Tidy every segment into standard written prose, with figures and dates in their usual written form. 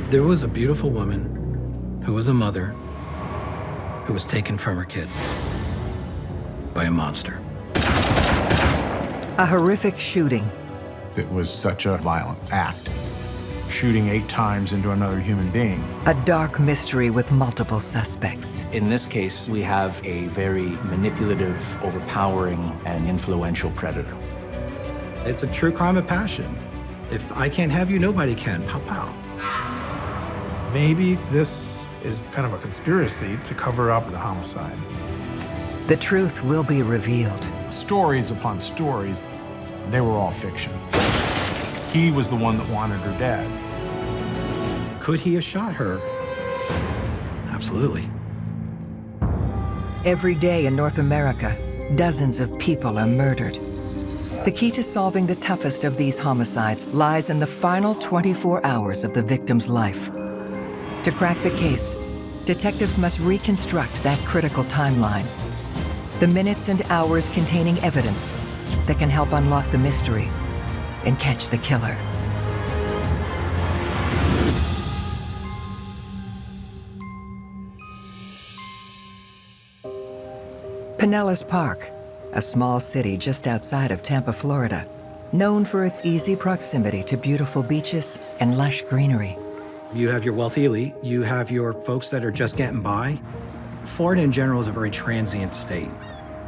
There was a beautiful woman who was a mother who was taken from her kid by a monster. A horrific shooting. It was such a violent act. Shooting 8 times into another human being. A dark mystery with multiple suspects. In this case, we have a very manipulative, overpowering, and influential predator. It's a true crime of passion. If I can't have you, nobody can. Pow, pow. Maybe this is kind of a conspiracy to cover up the homicide. The truth will be revealed. Stories upon stories, they were all fiction. He was the one that wanted her dead. Could he have shot her? Absolutely. Every day in North America, dozens of people are murdered. The key to solving the toughest of these homicides lies in the final 24 hours of the victim's life. To crack the case, detectives must reconstruct that critical timeline. The minutes and hours containing evidence that can help unlock the mystery and catch the killer. Pinellas Park, a small city just outside of Tampa, Florida, known for its easy proximity to beautiful beaches and lush greenery. You have your wealthy elite, you have your folks that are just getting by. Florida in general is a very transient state,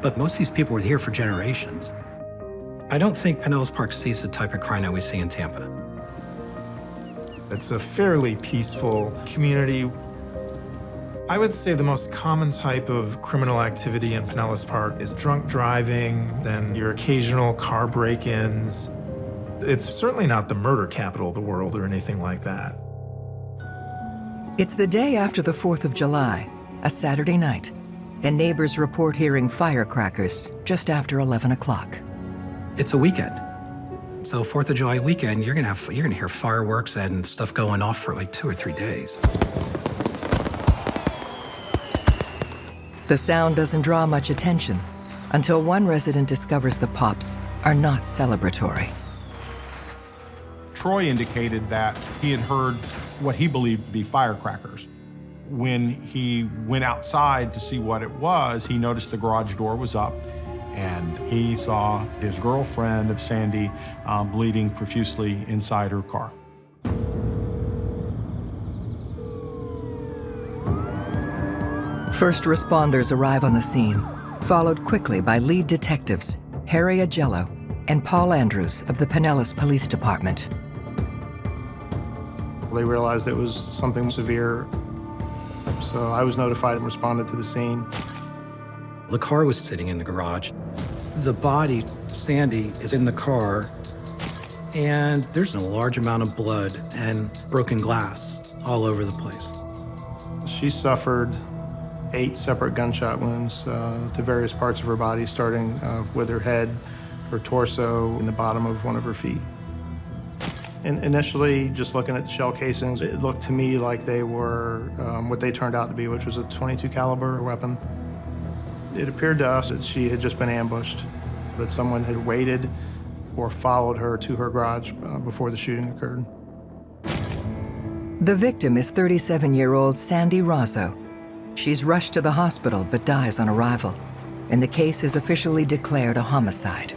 but most of these people were here for generations. I don't think Pinellas Park sees the type of crime that we see in Tampa. It's a fairly peaceful community. I would say the most common type of criminal activity in Pinellas Park is drunk driving, then your occasional car break-ins. It's certainly not the murder capital of the world or anything like that. It's the day after the 4th of July, a Saturday night, and neighbors report hearing firecrackers just after 11 o'clock. It's a weekend. So 4th of July weekend, you're gonna hear fireworks and stuff going off for like 2 or 3 days. The sound doesn't draw much attention until one resident discovers the pops are not celebratory. Troy indicated that he had heard what he believed to be firecrackers. When he went outside to see what it was, he noticed the garage door was up, and he saw his girlfriend, Sandy, bleeding profusely inside her car. First responders arrive on the scene, followed quickly by lead detectives Harry Agello and Paul Andrews of the Pinellas Police Department. They realized it was something severe, so I was notified and responded to the scene. The car was sitting in the garage. The body, Sandy, is in the car, and there's a large amount of blood and broken glass all over the place. She suffered 8 separate gunshot wounds to various parts of her body, starting with her head, her torso, and the bottom of one of her feet. And initially, just looking at the shell casings, it looked to me like they were what they turned out to be, which was a .22 caliber weapon. It appeared to us that she had just been ambushed, that someone had waited or followed her to her garage before the shooting occurred. The victim is 37-year-old Sandy Roso. She's rushed to the hospital but dies on arrival, and the case is officially declared a homicide.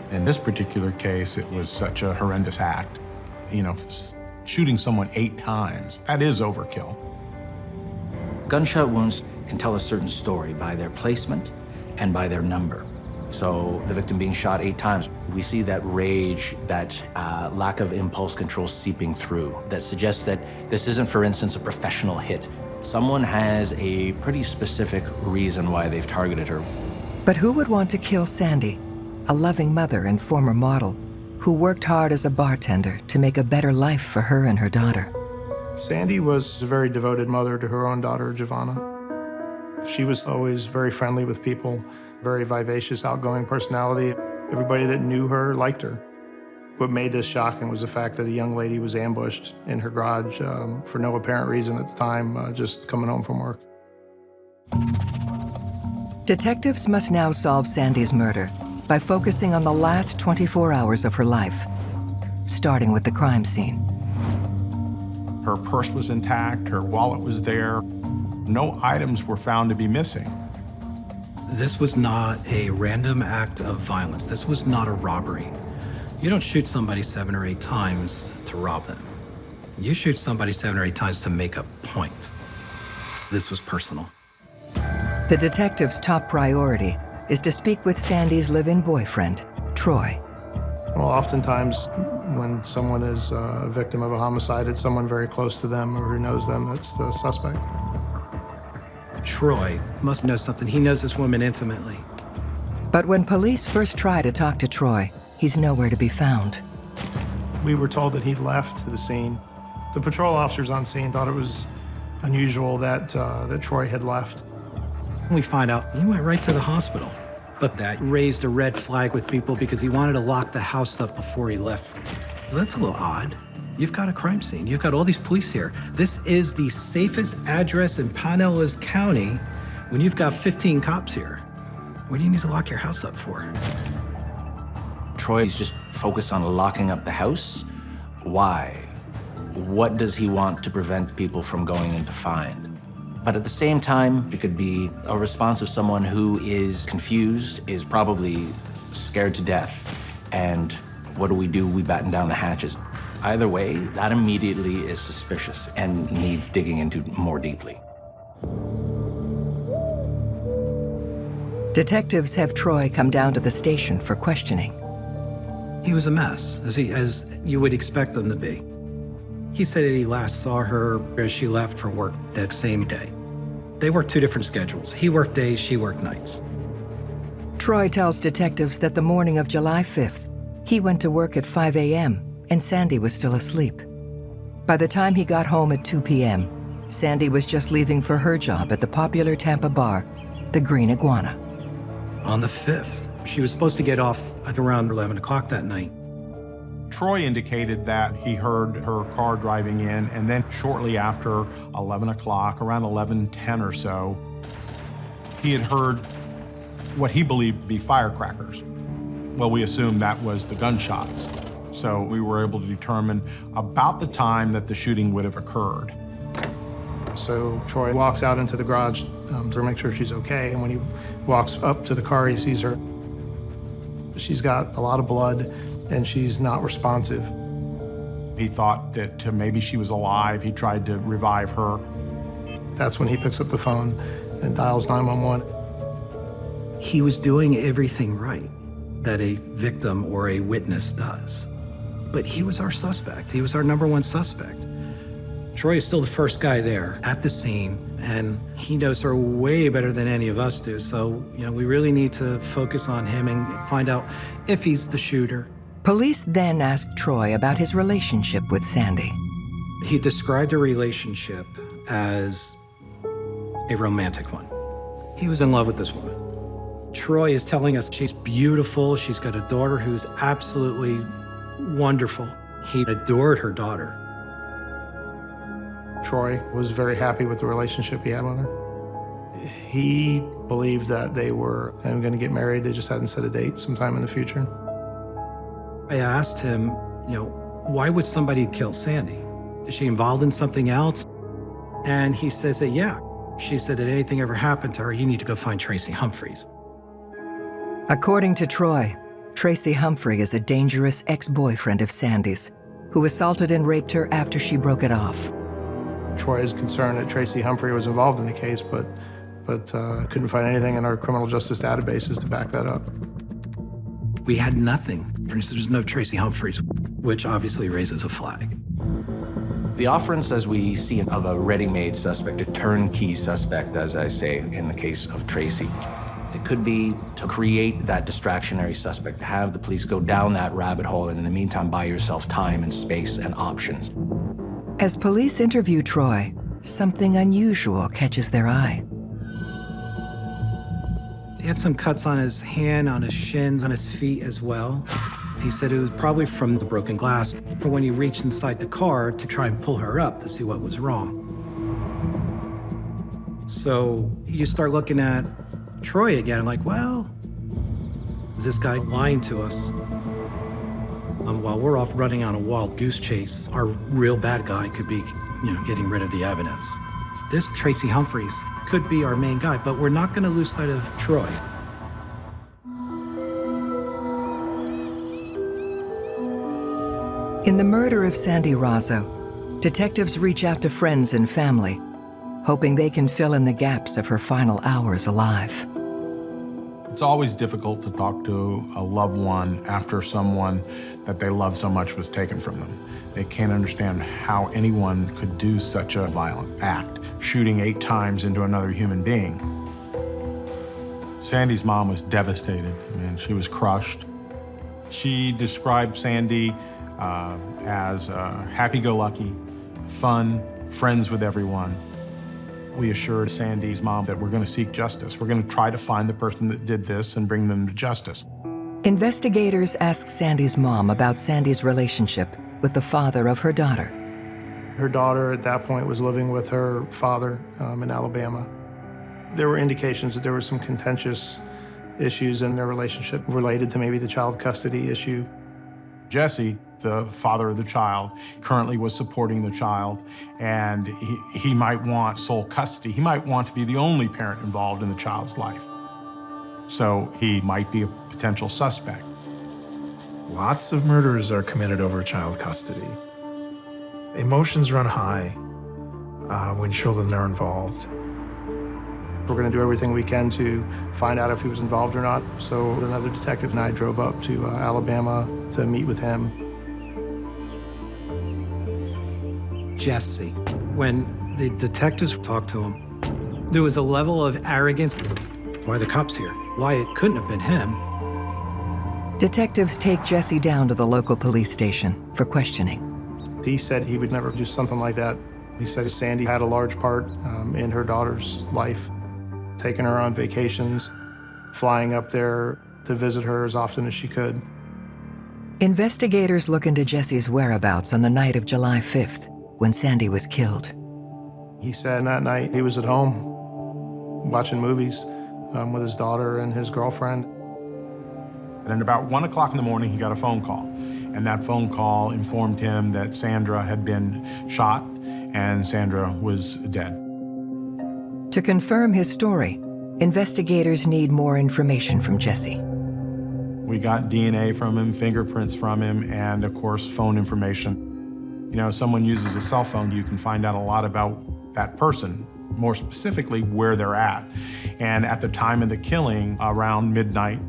In this particular case, it was such a horrendous act. You know, shooting someone 8 times, that is overkill. Gunshot wounds can tell a certain story by their placement and by their number. So the victim being shot 8 times, we see that rage, that lack of impulse control seeping through. That suggests that this isn't, for instance, a professional hit. Someone has a pretty specific reason why they've targeted her. But who would want to kill Sandy, a loving mother and former model who worked hard as a bartender to make a better life for her and her daughter? Sandy was a very devoted mother to her own daughter, Giovanna. She was always very friendly with people, very vivacious, outgoing personality. Everybody that knew her liked her. What made this shocking was the fact that a young lady was ambushed in her garage for no apparent reason at the time, just coming home from work. Detectives must now solve Sandy's murder by focusing on the last 24 hours of her life, starting with the crime scene. Her purse was intact, her wallet was there. No items were found to be missing. This was not a random act of violence. This was not a robbery. You don't shoot somebody 7 or 8 times to rob them. You shoot somebody 7 or 8 times to make a point. This was personal. The detective's top priority is to speak with Sandy's live-in boyfriend, Troy. Well, oftentimes when someone is a victim of a homicide, it's someone very close to them or who knows them that's the suspect. Troy must know something. He knows this woman intimately. But when police first try to talk to Troy, he's nowhere to be found. We were told that he'd left the scene. The patrol officers on scene thought it was unusual that Troy had left. We find out he went right to the hospital. But that raised a red flag with people because he wanted to lock the house up before he left. Well, that's a little odd. You've got a crime scene. You've got all these police here. This is the safest address in Pinellas County when you've got 15 cops here. What do you need to lock your house up for? Troy's just focused on locking up the house. Why? What does he want to prevent people from going in to find? But at the same time, it could be a response of someone who is confused, is probably scared to death. And what do? We batten down the hatches. Either way, that immediately is suspicious and needs digging into more deeply. Detectives have Troy come down to the station for questioning. He was a mess, as you would expect him to be. He said that he last saw her as she left for work that same day. They worked 2 different schedules. He worked days, she worked nights. Troy tells detectives that the morning of July 5th, he went to work at 5 a.m. and Sandy was still asleep. By the time he got home at 2 p.m., Sandy was just leaving for her job at the popular Tampa bar, the Green Iguana. On the 5th, she was supposed to get off at around 11 o'clock that night. Troy indicated that he heard her car driving in, and then shortly after 11 o'clock, around 11:10 or so, he had heard what he believed to be firecrackers. Well, we assumed that was the gunshots. So we were able to determine about the time that the shooting would have occurred. So Troy walks out into the garage to make sure she's okay, and when he walks up to the car, he sees her. She's got a lot of blood, and she's not responsive. He thought that maybe she was alive. He tried to revive her. That's when he picks up the phone and dials 911. He was doing everything right that a victim or a witness does. But he was our suspect. He was our #1 suspect. Troy is still the first guy there at the scene, and he knows her way better than any of us do. So, we really need to focus on him and find out if he's the shooter. Police then asked Troy about his relationship with Sandy. He described a relationship as a romantic one. He was in love with this woman. Troy is telling us she's beautiful. She's got a daughter who's absolutely wonderful. He adored her daughter. Troy was very happy with the relationship he had with her. He believed that they were going to get married. They just hadn't set a date sometime in the future. I asked him, why would somebody kill Sandy? Is she involved in something else? And he says that, yeah. She said that anything ever happened to her, you need to go find Tracy Humphreys. According to Troy, Tracy Humphrey is a dangerous ex-boyfriend of Sandy's, who assaulted and raped her after she broke it off. Troy is concerned that Tracy Humphrey was involved in the case, but couldn't find anything in our criminal justice databases to back that up. We had nothing. There's no Tracy Humphreys, which obviously raises a flag. The offerance, as we see of a ready-made suspect, a turnkey suspect, as I say, in the case of Tracy. It could be to create that distractionary suspect, to have the police go down that rabbit hole, and in the meantime, buy yourself time and space and options. As police interview Troy, something unusual catches their eye. He had some cuts on his hand, on his shins, on his feet as well. He said it was probably from the broken glass, for when he reached inside the car to try and pull her up to see what was wrong. So you start looking at Troy again, like, well, is this guy lying to us? While we're off running on a wild goose chase, our real bad guy could be, getting rid of the evidence. This Tracy Humphreys could be our main guy, but we're not going to lose sight of Troy. In the murder of Sandy Roso, detectives reach out to friends and family, hoping they can fill in the gaps of her final hours alive. It's always difficult to talk to a loved one after someone that they love so much was taken from them. They can't understand how anyone could do such a violent act, shooting 8 times into another human being. Sandy's mom was devastated. She was crushed. She described Sandy as happy-go-lucky, fun, friends with everyone. We assured Sandy's mom that we're going to seek justice. We're going to try to find the person that did this and bring them to justice. Investigators asked Sandy's mom about Sandy's relationship with the father of her daughter. Her daughter at that point was living with her father in Alabama. There were indications that there were some contentious issues in their relationship related to maybe the child custody issue. Jesse, the father of the child, currently was supporting the child, and he might want sole custody. He might want to be the only parent involved in the child's life. So he might be a potential suspect. Lots of murders are committed over child custody. Emotions run high when children are involved. We're going to do everything we can to find out if he was involved or not. So another detective and I drove up to Alabama to meet with him. Jesse, when the detectives talked to him, there was a level of arrogance. Why are the cops here? Why it couldn't have been him? Detectives take Jesse down to the local police station for questioning. He said he would never do something like that. He said Sandy had a large part in her daughter's life, taking her on vacations, flying up there to visit her as often as she could. Investigators look into Jesse's whereabouts on the night of July 5th, when Sandy was killed. He said that night he was at home watching movies with his daughter and his girlfriend. And at about 1 o'clock in the morning, he got a phone call. And that phone call informed him that Sandra had been shot and Sandra was dead. To confirm his story, investigators need more information from Jesse. We got DNA from him, fingerprints from him, and of course, phone information. Someone uses a cell phone, you can find out a lot about that person, more specifically where they're at. And at the time of the killing, around midnight,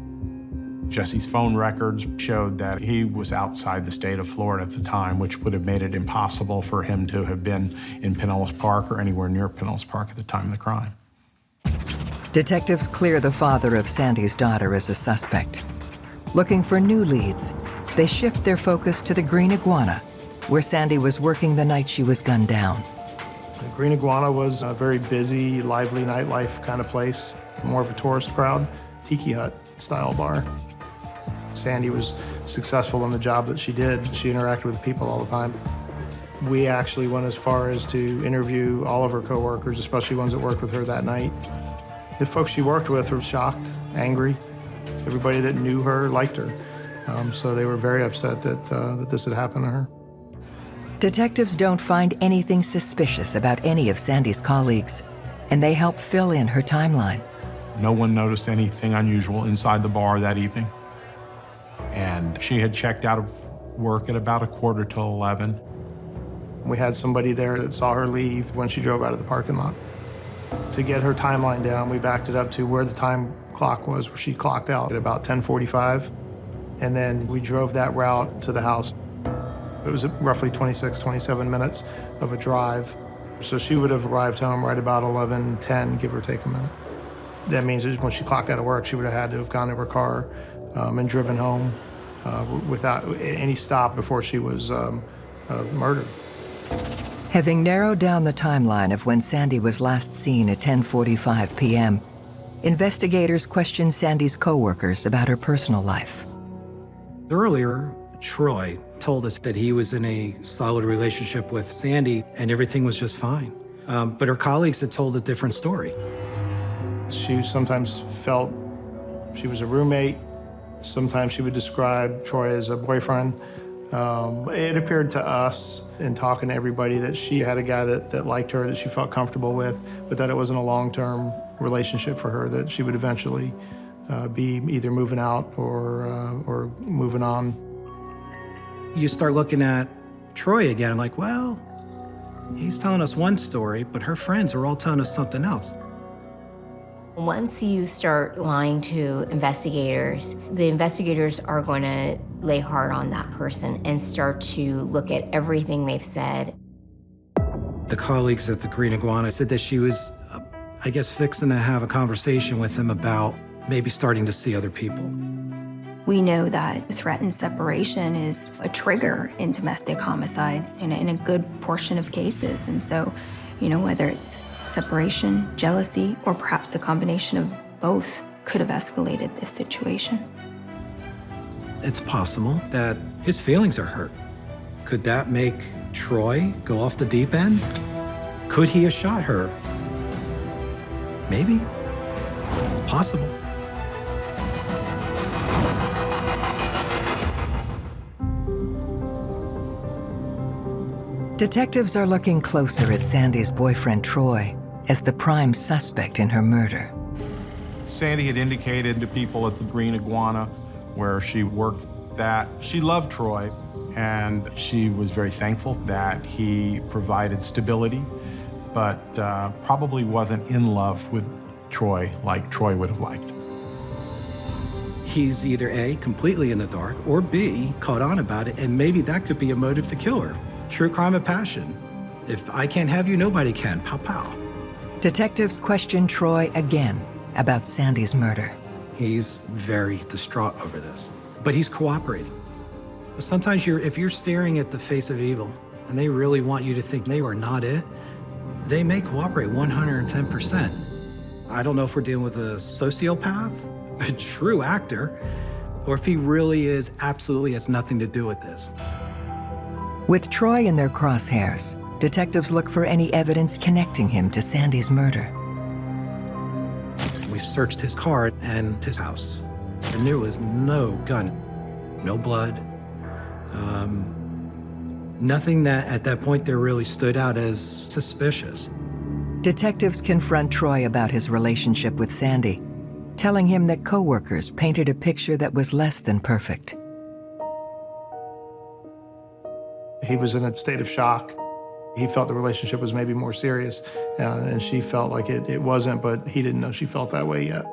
Jesse's phone records showed that he was outside the state of Florida at the time, which would have made it impossible for him to have been in Pinellas Park or anywhere near Pinellas Park at the time of the crime. Detectives clear the father of Sandy's daughter as a suspect. Looking for new leads, they shift their focus to the Green Iguana, where Sandy was working the night she was gunned down. The Green Iguana was a very busy, lively nightlife kind of place, more of a tourist crowd, tiki hut style bar. Sandy was successful in the job that she did. She interacted with people all the time. We actually went as far as to interview all of her coworkers, especially ones that worked with her that night. The folks she worked with were shocked, angry. Everybody that knew her liked her. So they were very upset that this had happened to her. Detectives don't find anything suspicious about any of Sandy's colleagues, and they help fill in her timeline. No one noticed anything unusual inside the bar that evening. And she had checked out of work at about 11:15. We had somebody there that saw her leave when she drove out of the parking lot. To get her timeline down, we backed it up to where the time clock was, where she clocked out at about 10:45. And then we drove that route to the house. It was roughly 26, 27 minutes of a drive. So she would have arrived home right about 11:10, give or take a minute. That means that when she clocked out of work, she would have had to have gone to her car and driven home without any stop before she was murdered. Having narrowed down the timeline of when Sandy was last seen at 10:45 p.m., investigators questioned Sandy's coworkers about her personal life. Earlier, Troy told us that he was in a solid relationship with Sandy and everything was just fine. But her colleagues had told a different story. She sometimes felt she was a roommate. Sometimes she would describe Troy as a boyfriend. It appeared to us in talking to everybody that she had a guy that liked her, that she felt comfortable with, but that it wasn't a long-term relationship for her, that she would eventually be either moving out or moving on. You start looking at Troy again, like, well, he's telling us one story, but her friends are all telling us something else. Once you start lying to investigators, the investigators are going to lay hard on that person and start to look at everything they've said. The colleagues at the Green Iguana said that she was, I guess, fixing to have a conversation with him about maybe starting to see other people. We know that threatened separation is a trigger in domestic homicides in a good portion of cases. And so, whether it's separation, jealousy, or perhaps a combination of both could have escalated this situation. It's possible that his feelings are hurt. Could that make Troy go off the deep end? Could he have shot her? Maybe. It's possible. Detectives are looking closer at Sandy's boyfriend, Troy, as the prime suspect in her murder. Sandy had indicated to people at the Green Iguana, where she worked, that she loved Troy, and she was very thankful that he provided stability, but probably wasn't in love with Troy like Troy would have liked. He's either A, completely in the dark, or B, caught on about it, and maybe that could be a motive to kill her. True crime of passion. If I can't have you, nobody can. Pow, pow. Detectives question Troy again about Sandy's murder. He's very distraught over this, but he's cooperating. Sometimes if you're staring at the face of evil and they really want you to think they are not it, they may cooperate 110%. I don't know if we're dealing with a sociopath, a true actor, or if he really is absolutely has nothing to do with this. With Troy in their crosshairs, detectives look for any evidence connecting him to Sandy's murder. We searched his car and his house, and there was no gun, no blood, nothing that at that point there really stood out as suspicious. Detectives confront Troy about his relationship with Sandy, telling him that coworkers painted a picture that was less than perfect. He was in a state of shock. He felt the relationship was maybe more serious, and she felt like it wasn't, but he didn't know she felt that way yet.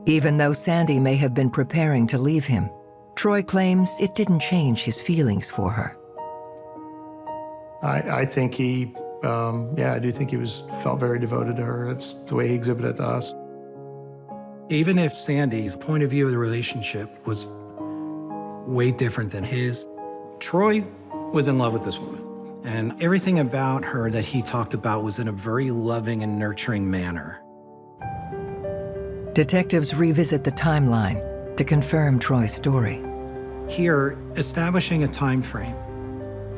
Even though Sandy may have been preparing to leave him, Troy claims it didn't change his feelings for her. I think I do think he felt very devoted to her. That's the way he exhibited it to us. Even if Sandy's point of view of the relationship was way different than his, Troy was in love with this woman. And everything about her that he talked about was in a very loving and nurturing manner. Detectives revisit the timeline to confirm Troy's story. Here, establishing a time frame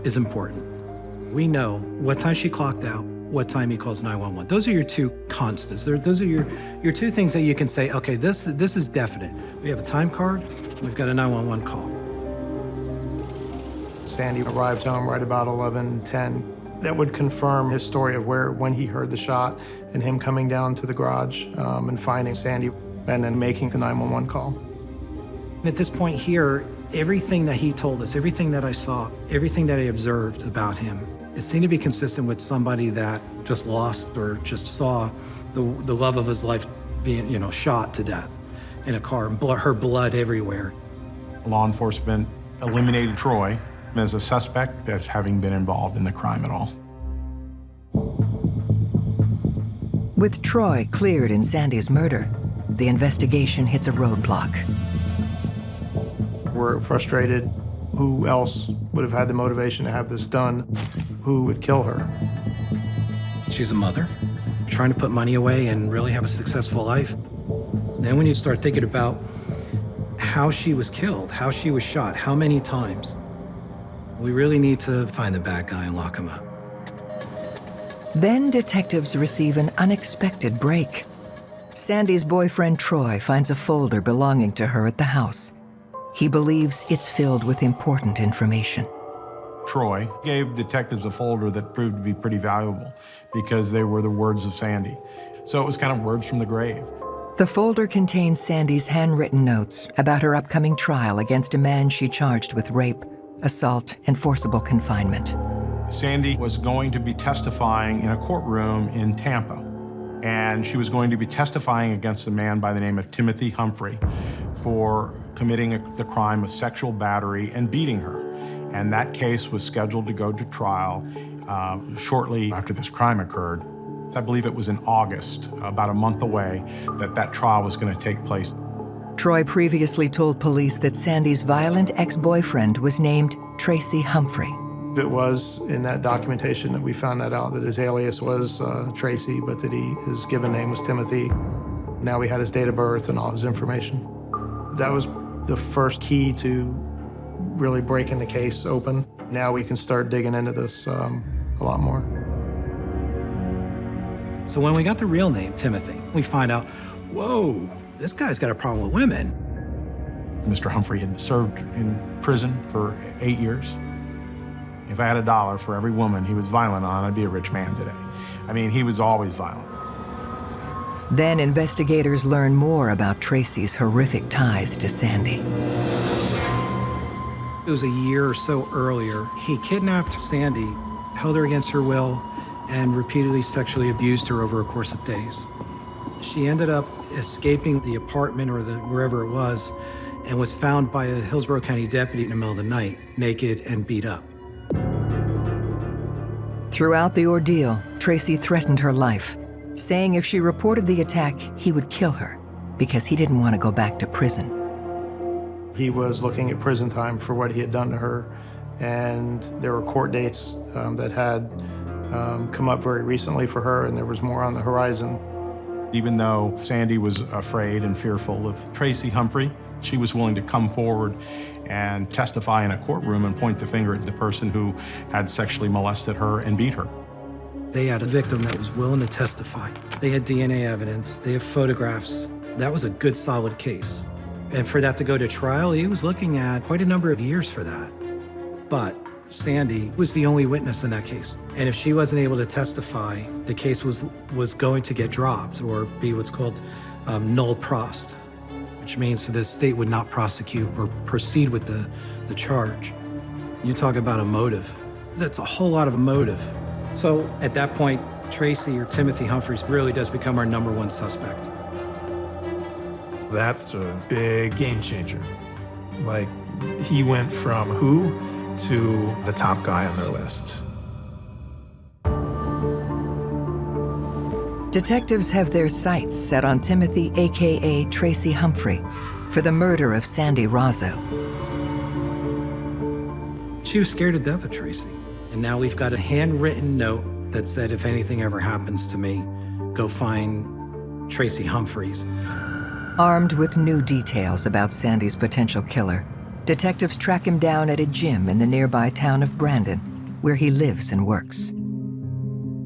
is important. We know what time she clocked out, what time he calls 911. Those are your two constants. Those are your two things that you can say, okay, this is definite. We have a time card, we've got a 911 call. Sandy arrived home right about 11:10. That would confirm his story of when he heard the shot and him coming down to the garage and finding Sandy and then making the 911 call. At this point here, everything that he told us, everything that I saw, everything that I observed about him, it seemed to be consistent with somebody that just lost or just saw the love of his life being, shot to death in a car and her blood everywhere. Law enforcement eliminated Troy as a suspect as having been involved in the crime at all. With Troy cleared in Sandy's murder, the investigation hits a roadblock. We're frustrated. Who else would have had the motivation to have this done? Who would kill her? She's a mother, trying to put money away and really have a successful life. Then when you start thinking about how she was killed, how she was shot, how many times, we really need to find the bad guy and lock him up. Then detectives receive an unexpected break. Sandy's boyfriend, Troy, finds a folder belonging to her at the house. He believes it's filled with important information. Troy gave detectives a folder that proved to be pretty valuable because they were the words of Sandy. So it was kind of words from the grave. The folder contains Sandy's handwritten notes about her upcoming trial against a man she charged with rape, assault, and forcible confinement. Sandy was going to be testifying in a courtroom in Tampa, and she was going to be testifying against a man by the name of Timothy Humphrey for committing the crime of sexual battery and beating her. And that case was scheduled to go to trial shortly after this crime occurred. I believe it was in August, about a month away, that trial was going to take place. Troy previously told police that Sandy's violent ex-boyfriend was named Tracy Humphrey. It was in that documentation that we found that out, that his alias was Tracy, but that his given name was Timothy. Now we had his date of birth and all his information. That was the first key to really breaking the case open. Now we can start digging into this a lot more. So when we got the real name, Timothy, we find out, whoa, this guy's got a problem with women. Mr. Humphrey had served in prison for 8 years. If I had $1 for every woman he was violent on, I'd be a rich man today. I mean, he was always violent. Then investigators learn more about Tracy's horrific ties to Sandy. It was a year or so earlier. He kidnapped Sandy, held her against her will, and repeatedly sexually abused her over a course of days. She ended up escaping the apartment or wherever it was and was found by a Hillsborough County deputy in the middle of the night, naked and beat up. Throughout the ordeal, Tracy threatened her life, saying if she reported the attack, he would kill her because he didn't want to go back to prison. He was looking at prison time for what he had done to her, and there were court dates that had come up very recently for her, and there was more on the horizon. Even though Sandy was afraid and fearful of Tracy Humphrey, she was willing to come forward and testify in a courtroom and point the finger at the person who had sexually molested her and beat her. They had a victim that was willing to testify. They had DNA evidence, they have photographs. That was a good, solid case. And for that to go to trial, he was looking at quite a number of years for that. But Sandy was the only witness in that case. And if she wasn't able to testify, the case was going to get dropped or be what's called null prost, which means the state would not prosecute or proceed with the charge. You talk about a motive. That's a whole lot of motive. So at that point, Tracy or Timothy Humphreys really does become our #1 suspect. That's a big game changer. Like, he went from who to the top guy on their list. Detectives have their sights set on Timothy, aka Tracy Humphrey, for the murder of Sandy Roso. She was scared to death of Tracy. And now we've got a handwritten note that said, if anything ever happens to me, go find Tracy Humphreys. Armed with new details about Sandy's potential killer, detectives track him down at a gym in the nearby town of Brandon, where he lives and works.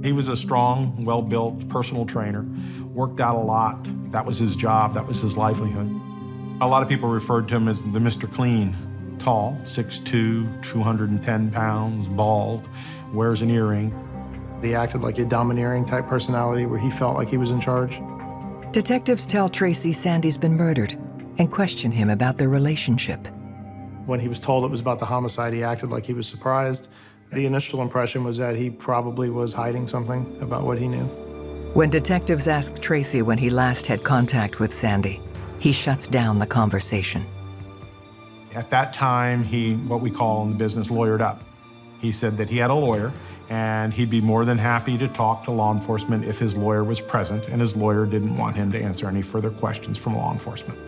He was a strong, well-built personal trainer, worked out a lot. That was his job, that was his livelihood. A lot of people referred to him as the Mr. Clean. Tall, 6'2", 210 pounds, bald, wears an earring. He acted like a domineering type personality where he felt like he was in charge. Detectives tell Tracy Sandy's been murdered and question him about their relationship. When he was told it was about the homicide, he acted like he was surprised. The initial impression was that he probably was hiding something about what he knew. When detectives ask Tracy when he last had contact with Sandy, he shuts down the conversation. At that time, he, what we call in the business, lawyered up. He said that he had a lawyer, and he'd be more than happy to talk to law enforcement if his lawyer was present, and his lawyer didn't want him to answer any further questions from law enforcement.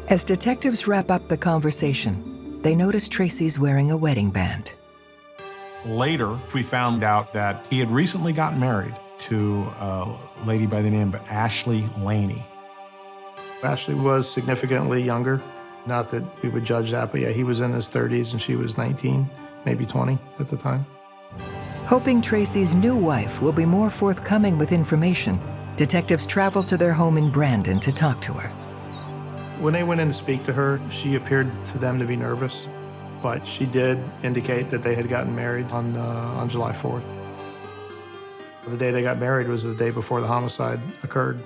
As detectives wrap up the conversation, they notice Tracy's wearing a wedding band. Later, we found out that he had recently gotten married to a lady by the name of Ashley Laney. Ashley was significantly younger. Not that we would judge that, but yeah, he was in his 30s and she was 19, maybe 20 at the time. Hoping Tracy's new wife will be more forthcoming with information, detectives travel to their home in Brandon to talk to her. When they went in to speak to her, she appeared to them to be nervous, but she did indicate that they had gotten married on July 4th. The day they got married was the day before the homicide occurred,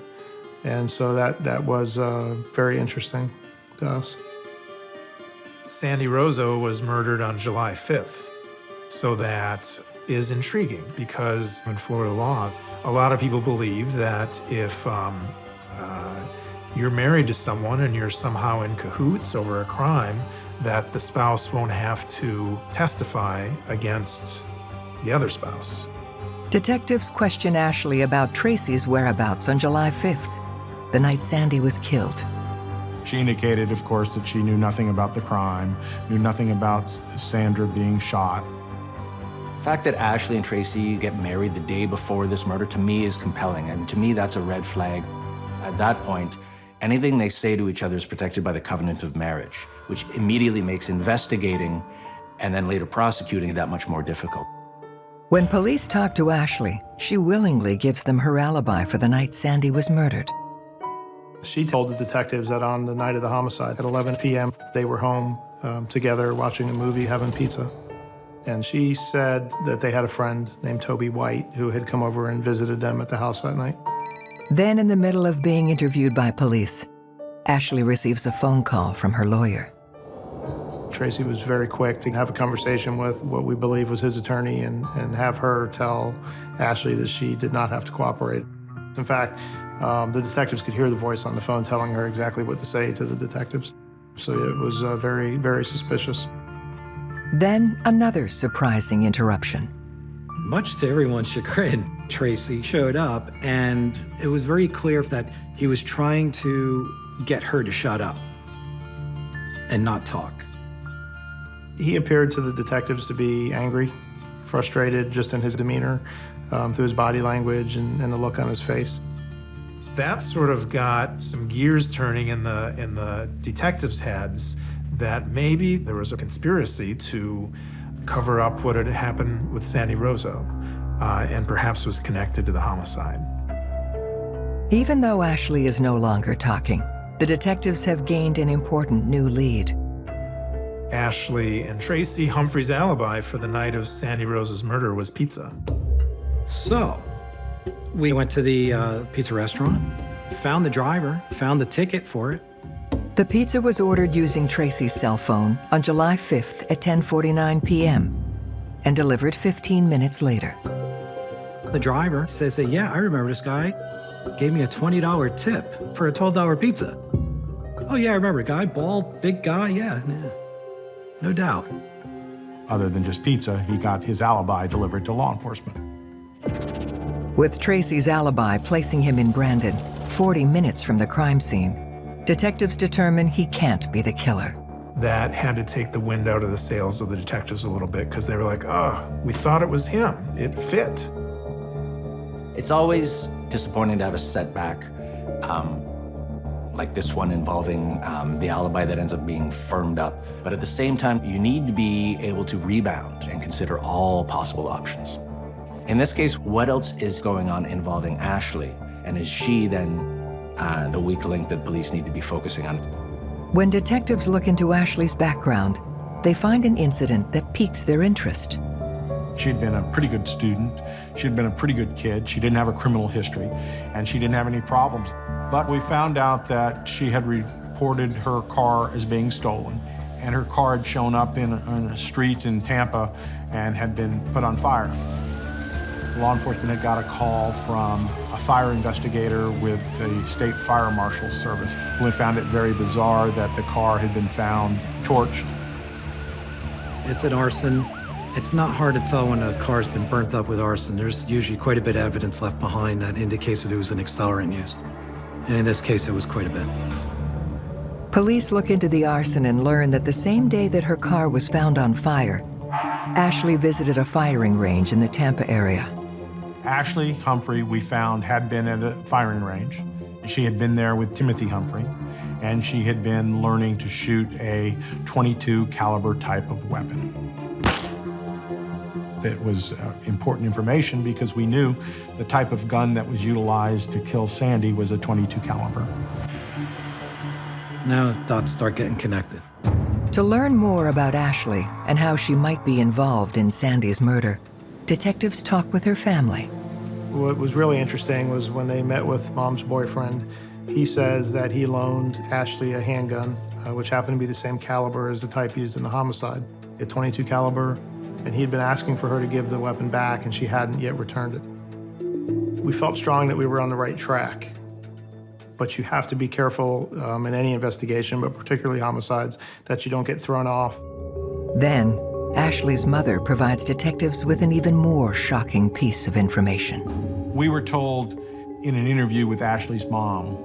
and so that was very interesting to us. Sandy Roso was murdered on July 5th, so that is intriguing because in Florida law, a lot of people believe that if you're married to someone and you're somehow in cahoots over a crime, that the spouse won't have to testify against the other spouse. Detectives question Ashley about Tracy's whereabouts on July 5th, the night Sandy was killed. She indicated, of course, that she knew nothing about the crime, knew nothing about Sandra being shot. The fact that Ashley and Tracy get married the day before this murder, to me, is compelling, and to me, that's a red flag. At that point, anything they say to each other is protected by the covenant of marriage, which immediately makes investigating and then later prosecuting that much more difficult. When police talk to Ashley, she willingly gives them her alibi for the night Sandy was murdered. She told the detectives that on the night of the homicide, at 11 p.m., they were home together watching a movie, having pizza. And she said that they had a friend named Toby White who had come over and visited them at the house that night. Then, in the middle of being interviewed by police, Ashley receives a phone call from her lawyer. Tracy was very quick to have a conversation with what we believe was his attorney and have her tell Ashley that she did not have to cooperate. In fact, the detectives could hear the voice on the phone telling her exactly what to say to the detectives. So it was very, very suspicious. Then, another surprising interruption. Much to everyone's chagrin, Tracy showed up, and it was very clear that he was trying to get her to shut up and not talk. He appeared to the detectives to be angry, frustrated just in his demeanor, through his body language and the look on his face. That sort of got some gears turning in the detectives' heads that maybe there was a conspiracy to cover up what had happened with Sandy Roso, and perhaps was connected to the homicide. Even though Ashley is no longer talking, the detectives have gained an important new lead. Ashley and Tracy, Humphrey's alibi for the night of Sandy Roso's murder was pizza. So, we went to the pizza restaurant, found the driver, found the ticket for it. The pizza was ordered using Tracy's cell phone on July 5th at 10:49 p.m. and delivered 15 minutes later. The driver says that, yeah, I remember this guy. Gave me a $20 tip for a $12 pizza. Oh yeah, I remember, guy, bald, big guy, yeah, no doubt. Other than just pizza, he got his alibi delivered to law enforcement. With Tracy's alibi placing him in Brandon, 40 minutes from the crime scene, detectives determine he can't be the killer. That had to take the wind out of the sails of the detectives a little bit because they were like, oh, we thought it was him. It fit. It's always disappointing to have a setback like this one involving the alibi that ends up being firmed up. But at the same time, you need to be able to rebound and consider all possible options. In this case, what else is going on involving Ashley? And is she then the weak link that police need to be focusing on? When detectives look into Ashley's background, they find an incident that piques their interest. She'd been a pretty good student. She'd been a pretty good kid. She didn't have a criminal history, and she didn't have any problems. But we found out that she had reported her car as being stolen, and her car had shown up in a street in Tampa and had been put on fire. Law enforcement had got a call from a fire investigator with the State Fire Marshal's Service, who had found it very bizarre that the car had been found torched. It's an arson. It's not hard to tell when a car's been burnt up with arson. There's usually quite a bit of evidence left behind that indicates that it was an accelerant used. And in this case, it was quite a bit. Police look into the arson and learn that the same day that her car was found on fire, Ashley visited a firing range in the Tampa area. Ashley Humphrey, we found, had been at a firing range. She had been there with Timothy Humphrey, and she had been learning to shoot a .22 caliber type of weapon. It was important information because we knew the type of gun that was utilized to kill Sandy was a .22 caliber. Now dots start getting connected. To learn more about Ashley and how she might be involved in Sandy's murder, detectives talk with her family. What was really interesting was when they met with Mom's boyfriend, he says that he loaned Ashley a handgun, which happened to be the same caliber as the type used in the homicide, a .22 caliber, and he'd been asking for her to give the weapon back, and she hadn't yet returned it. We felt strong that we were on the right track, but you have to be careful in any investigation, but particularly homicides, that you don't get thrown off. Then, Ashley's mother provides detectives with an even more shocking piece of information. We were told in an interview with Ashley's mom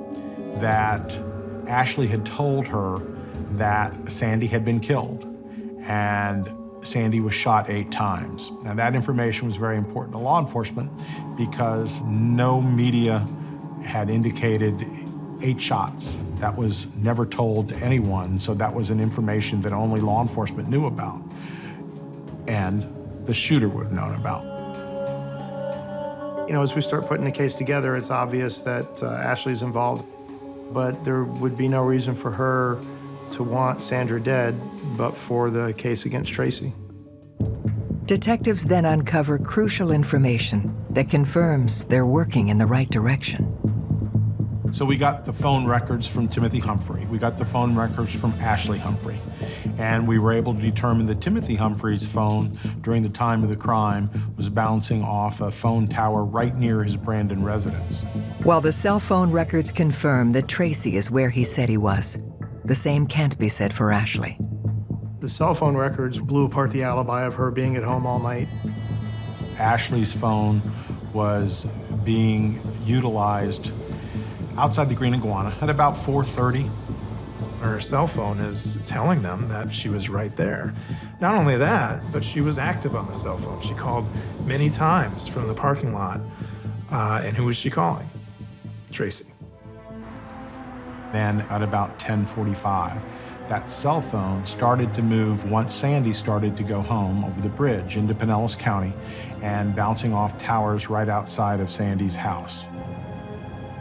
that Ashley had told her that Sandy had been killed and Sandy was shot 8 times. Now that information was very important to law enforcement because no media had indicated 8 shots. That was never told to anyone, so that was an information that only law enforcement knew about and the shooter would have known about. You know, as we start putting the case together, it's obvious that Ashley's involved, but there would be no reason for her to want Sandra dead, but for the case against Tracy. Detectives then uncover crucial information that confirms they're working in the right direction. So we got the phone records from Timothy Humphrey. We got the phone records from Ashley Humphrey. And we were able to determine that Timothy Humphrey's phone during the time of the crime was bouncing off a phone tower right near his Brandon residence. While the cell phone records confirm that Tracy is where he said he was, the same can't be said for Ashley. The cell phone records blew apart the alibi of her being at home all night. Ashley's phone was being utilized outside the Green Iguana at about 4:30. Her cell phone is telling them that she was right there. Not only that, but she was active on the cell phone. She called many times from the parking lot. And who was she calling? Tracy. Then at about 10:45, that cell phone started to move once Sandy started to go home over the bridge into Pinellas County and bouncing off towers right outside of Sandy's house.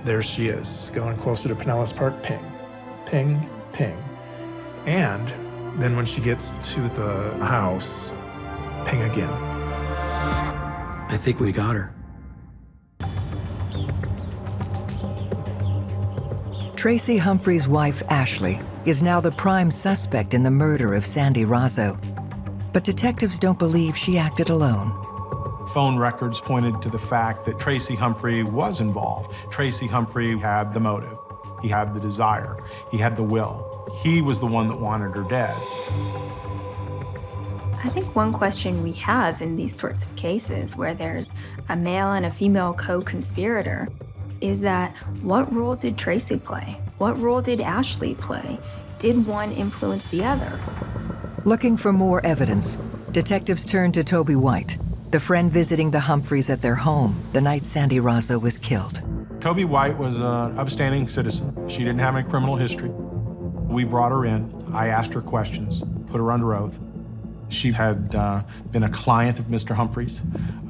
There she is, going closer to Pinellas Park, ping, ping, ping. And then when she gets to the house, ping again. I think we got her. Tracy Humphrey's wife, Ashley, is now the prime suspect in the murder of Sandy Roso. But detectives don't believe she acted alone. Phone records pointed to the fact that Tracy Humphrey was involved. Tracy Humphrey had the motive. He had the desire. He had the will. He was the one that wanted her dead. I think one question we have in these sorts of cases where there's a male and a female co-conspirator is that what role did Tracy play? What role did Ashley play? Did one influence the other? Looking for more evidence, detectives turn to Toby White, the friend visiting the Humphreys at their home the night Sandy Roso was killed. Toby White was an upstanding citizen. She didn't have any criminal history. We brought her in. I asked her questions, put her under oath. She had been a client of Mr. Humphrey's.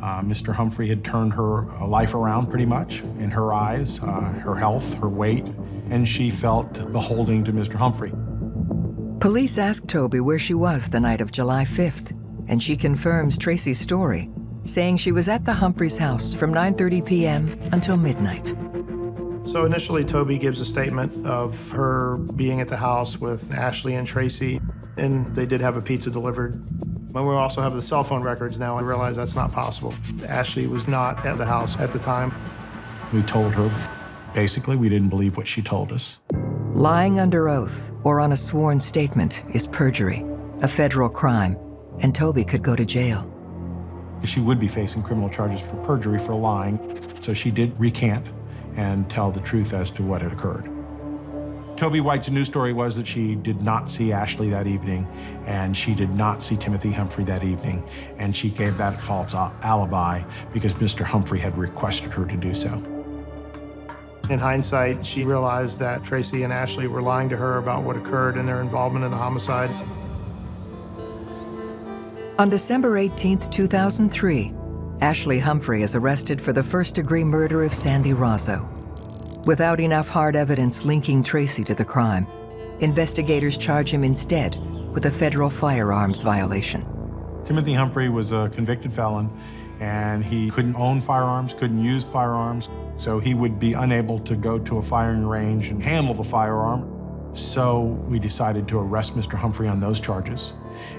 Mr. Humphrey had turned her life around pretty much in her eyes, her health, her weight, and she felt beholding to Mr. Humphrey. Police asked Toby where she was the night of July 5th, and she confirms Tracy's story, saying she was at the Humphreys' house from 9:30 p.m. until midnight. So initially, Toby gives a statement of her being at the house with Ashley and Tracy, and they did have a pizza delivered. But we also have the cell phone records now, and realize that's not possible. Ashley was not at the house at the time. We told her, basically, we didn't believe what she told us. Lying under oath or on a sworn statement is perjury, a federal crime, and Toby could go to jail. She would be facing criminal charges for perjury for lying, so she did recant and tell the truth as to what had occurred. Toby White's news story was that she did not see Ashley that evening, and she did not see Timothy Humphrey that evening, and she gave that false alibi because Mr. Humphrey had requested her to do so. In hindsight, she realized that Tracy and Ashley were lying to her about what occurred and their involvement in the homicide. On December 18, 2003, Ashley Humphrey is arrested for the first-degree murder of Sandy Roso. Without enough hard evidence linking Tracy to the crime, Investigators charge him instead with a federal firearms violation. Timothy Humphrey was a convicted felon, and he couldn't own firearms, couldn't use firearms, so he would be unable to go to a firing range and handle the firearm. So we decided to arrest Mr. Humphrey on those charges,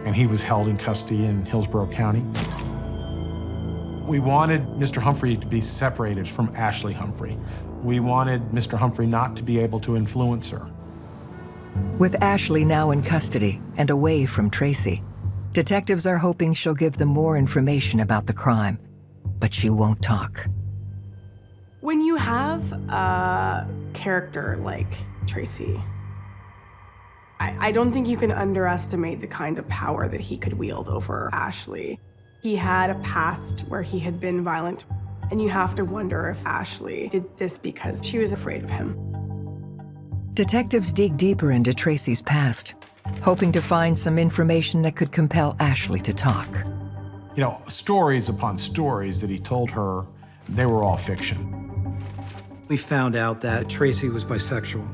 and he was held in custody in Hillsborough County. We wanted Mr. Humphrey to be separated from Ashley Humphrey. We wanted Mr. Humphrey not to be able to influence her. With Ashley now in custody and away from Tracy, detectives are hoping she'll give them more information about the crime, but she won't talk. When you have a character like Tracy, I don't think you can underestimate the kind of power that he could wield over Ashley. He had a past where he had been violent, and you have to wonder if Ashley did this because she was afraid of him. Detectives dig deeper into Tracy's past, hoping to find some information that could compel Ashley to talk. You know, stories upon stories that he told her, they were all fiction. We found out that Tracy was bisexual.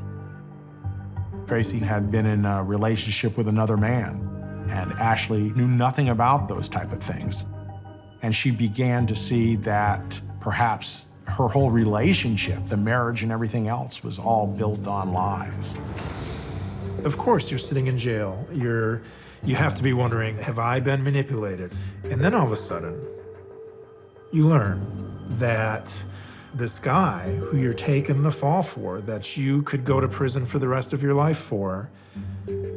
Tracy had been in a relationship with another man, and Ashley knew nothing about those type of things. And she began to see that perhaps her whole relationship, the marriage and everything else, was all built on lies. Of course, you're sitting in jail. You have to be wondering, have I been manipulated? And then all of a sudden, you learn that this guy who you're taking the fall for, that you could go to prison for the rest of your life for,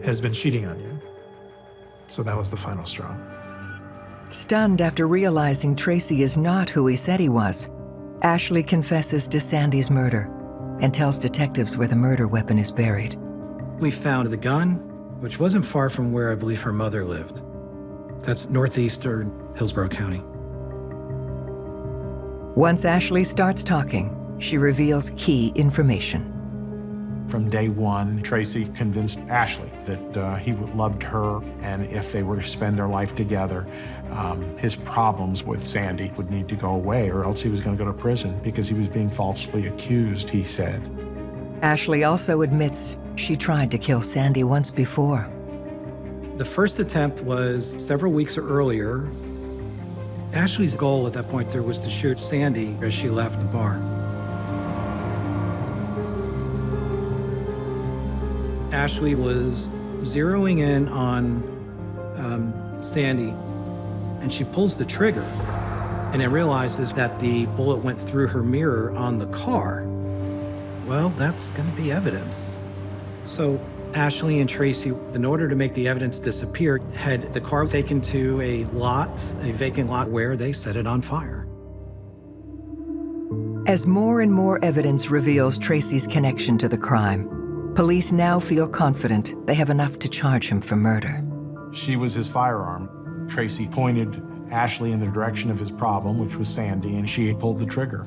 has been cheating on you. So that was the final straw. Stunned after realizing Tracy is not who he said he was, Ashley confesses to Sandy's murder and tells detectives where the murder weapon is buried. We found the gun, which wasn't far from where I believe her mother lived. That's northeastern Hillsborough County. Once Ashley starts talking, she reveals key information. From day one, Tracy convinced Ashley that he loved her, and if they were to spend their life together, his problems with Sandy would need to go away, or else he was going to go to prison because he was being falsely accused, he said. Ashley also admits she tried to kill Sandy once before. The first attempt was several weeks earlier. Ashley's goal at that point there was to shoot Sandy as she left the bar. Ashley was zeroing in on Sandy, and she pulls the trigger, and then realizes that the bullet went through her mirror on the car. Well, that's going to be evidence. So Ashley and Tracy, in order to make the evidence disappear, had the car taken to a vacant lot, where they set it on fire. As more and more evidence reveals Tracy's connection to the crime, police now feel confident they have enough to charge him for murder. She was his firearm. Tracy pointed Ashley in the direction of his problem, which was Sandy, and she pulled the trigger.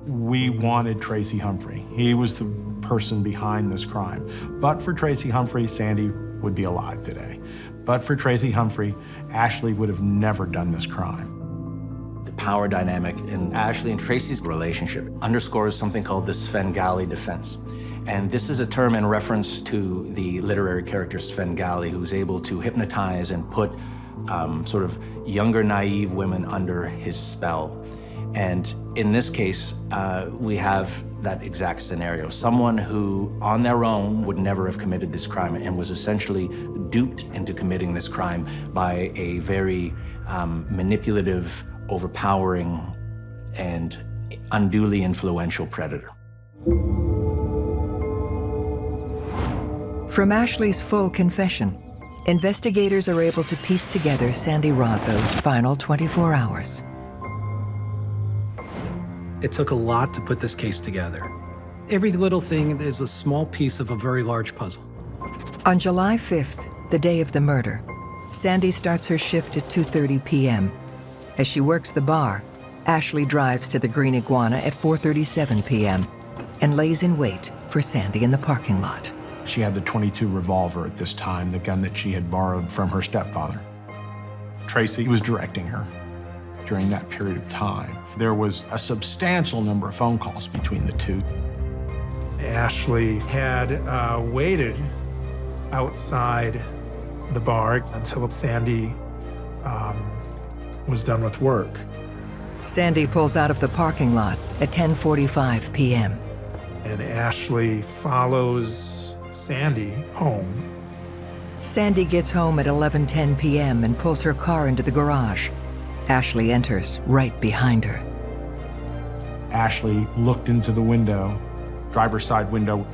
We wanted Tracy Humphrey. He was the person behind this crime. But for Tracy Humphrey, Sandy would be alive today. But for Tracy Humphrey, Ashley would have never done this crime. The power dynamic in Ashley and Tracy's relationship underscores something called the Svengali defense. And this is a term in reference to the literary character Svengali, who's able to hypnotize and put sort of younger, naive women under his spell. And in this case, we have that exact scenario. Someone who, on their own, would never have committed this crime and was essentially duped into committing this crime by a very manipulative, overpowering, and unduly influential predator. From Ashley's full confession, investigators are able to piece together Sandy Roso's final 24 hours. It took a lot to put this case together. Every little thing is a small piece of a very large puzzle. On July 5th, the day of the murder, Sandy starts her shift at 2:30 p.m. As she works the bar, Ashley drives to the Green Iguana at 4:37 p.m. and lays in wait for Sandy in the parking lot. She had the .22 revolver at this time, the gun that she had borrowed from her stepfather. Tracy was directing her during that period of time. There was a substantial number of phone calls between the two. Ashley had waited outside the bar until Sandy was done with work. Sandy pulls out of the parking lot at 10:45 p.m. And Ashley follows Sandy home. Sandy gets home at 11:10 p.m. and pulls her car into the garage. Ashley enters right behind her. Ashley looked into the window, driver's side window,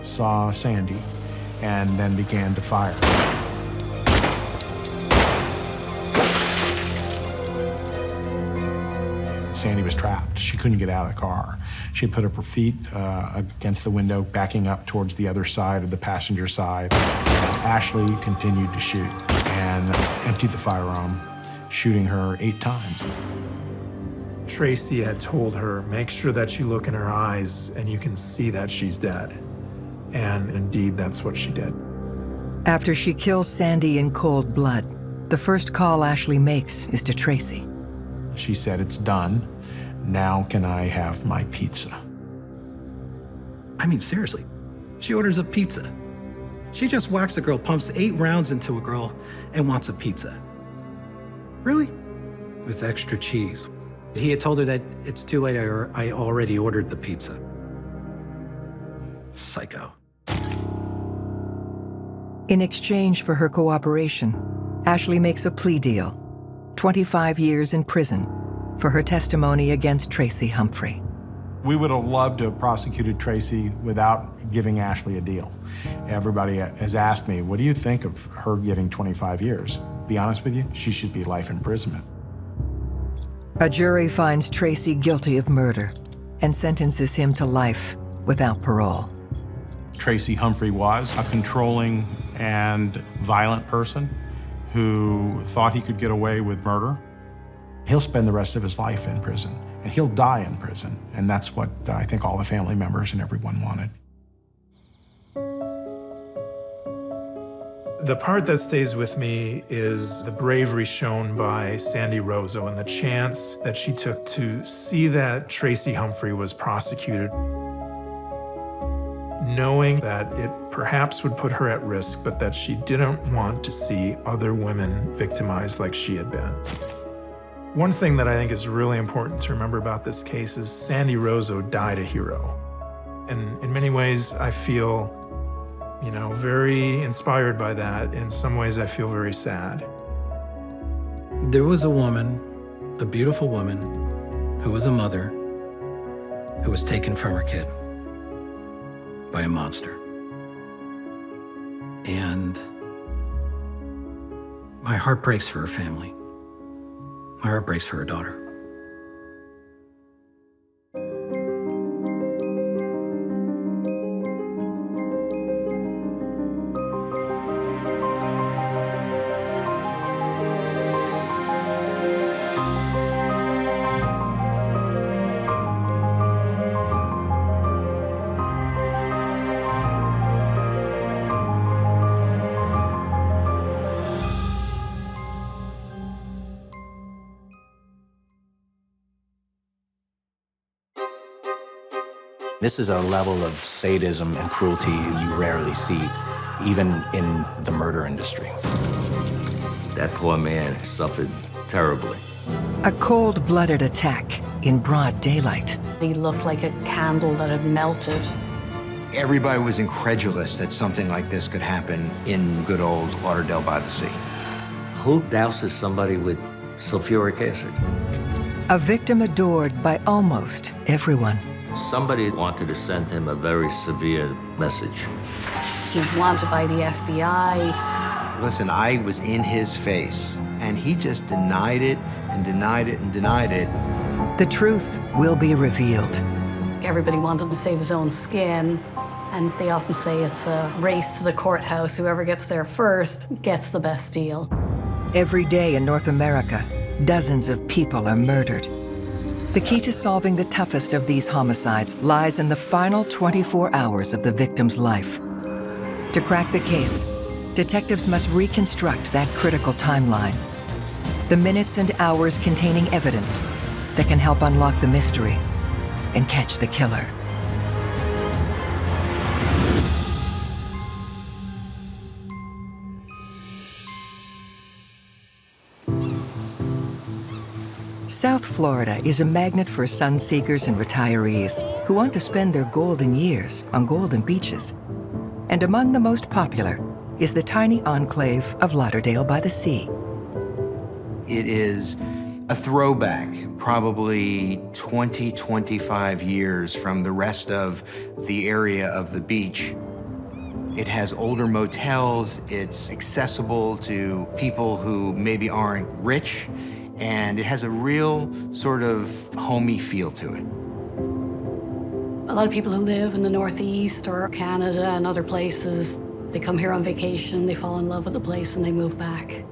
saw Sandy, and then began to fire. Sandy was trapped. She couldn't get out of the car. She had put up her feet against the window, backing up towards the other side of the passenger side. Ashley continued to shoot and emptied the firearm, shooting her 8 times. Tracy had told her, make sure that you look in her eyes and you can see that she's dead. And indeed, that's what she did. After she kills Sandy in cold blood, the first call Ashley makes is to Tracy. She said, "It's done. Now can I have my pizza?" I mean, seriously, she orders a pizza. She just whacks a girl, pumps 8 rounds into a girl, and wants a pizza. Really? With extra cheese. He had told her that it's too late, I already ordered the pizza. Psycho. In exchange for her cooperation, Ashley makes a plea deal, 25 years in prison for her testimony against Tracy Humphrey. We would have loved to have prosecuted Tracy without giving Ashley a deal. Everybody has asked me, what do you think of her getting 25 years? Be honest with you, she should be life imprisonment. A jury finds Tracy guilty of murder and sentences him to life without parole. Tracy Humphrey was a controlling and violent person who thought he could get away with murder. He'll spend the rest of his life in prison, and he'll die in prison. And that's what I think all the family members and everyone wanted. The part that stays with me is the bravery shown by Sandy Roso and the chance that she took to see that Tracy Humphrey was prosecuted, knowing that it perhaps would put her at risk, but that she didn't want to see other women victimized like she had been. One thing that I think is really important to remember about this case is Sandy Roso died a hero. And in many ways, I feel, very inspired by that. In some ways, I feel very sad. There was a woman, a beautiful woman, who was a mother, who was taken from her kid by a monster. And my heart breaks for her family. My heart breaks for her daughter. This is a level of sadism and cruelty you rarely see, even in the murder industry. That poor man suffered terribly. A cold-blooded attack in broad daylight. He looked like a candle that had melted. Everybody was incredulous that something like this could happen in good old Lauderdale by the Sea. Who douses somebody with sulfuric acid? A victim adored by almost everyone. Somebody wanted to send him a very severe message. He's wanted by the FBI. Listen, I was in his face, and he just denied it and denied it and denied it. The truth will be revealed. Everybody wanted to save his own skin, and they often say it's a race to the courthouse. Whoever gets there first gets the best deal. Every day in North America, dozens of people are murdered. The key to solving the toughest of these homicides lies in the final 24 hours of the victim's life. To crack the case, detectives must reconstruct that critical timeline. The minutes and hours containing evidence that can help unlock the mystery and catch the killer. South Florida is a magnet for sun seekers and retirees who want to spend their golden years on golden beaches. And among the most popular is the tiny enclave of Lauderdale by the Sea. It is a throwback, probably 20, 25 years from the rest of the area of the beach. It has older motels, it's accessible to people who maybe aren't rich, and it has a real sort of homey feel to it. A lot of people who live in the Northeast or Canada and other places, they come here on vacation, they fall in love with the place, and they move back.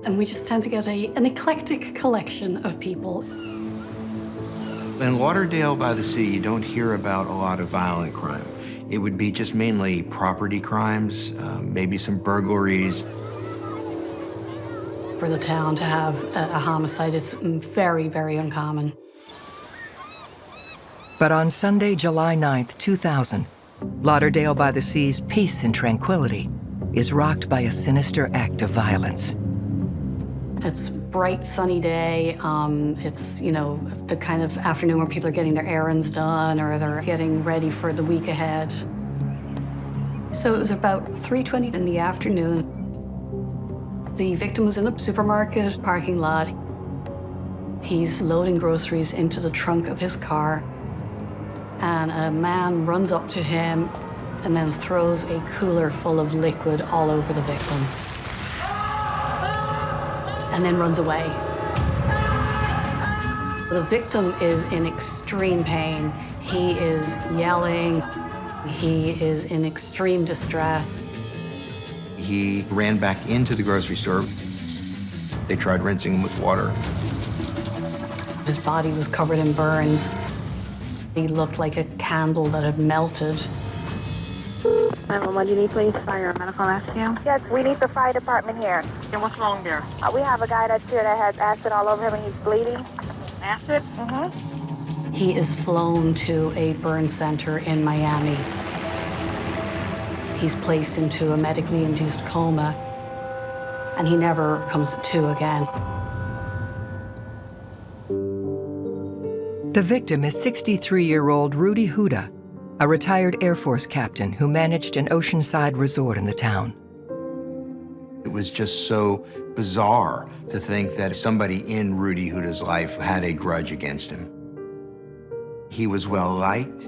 And we just tend to get an eclectic collection of people. In Lauderdale by the Sea, you don't hear about a lot of violent crime. It would be just mainly property crimes, maybe some burglaries. For the town to have a homicide is very, very uncommon. But on Sunday, July 9th, 2000, Lauderdale by the Sea's peace and tranquility is rocked by a sinister act of violence. It's a bright, sunny day. It's, the kind of afternoon where people are getting their errands done or they're getting ready for the week ahead. So it was about 3:20 in the afternoon. The victim was in a supermarket parking lot. He's loading groceries into the trunk of his car, and a man runs up to him and then throws a cooler full of liquid all over the victim, and then runs away. The victim is in extreme pain. He is yelling. He is in extreme distress. He ran back into the grocery store. They tried rinsing him with water. His body was covered in burns. He looked like a candle that had melted. 911, do you need police, fire, medical rescue? Yes, we need the fire department here. And what's wrong there? We have a guy that's here that has acid all over him and he's bleeding. Acid? Mm-hmm. He is flown to a burn center in Miami. He's placed into a medically induced coma, and he never comes to again. The victim is 63-year-old Rudy Huda, a retired Air Force captain who managed an oceanside resort in the town. It was just so bizarre to think that somebody in Rudy Huda's life had a grudge against him. He was well-liked.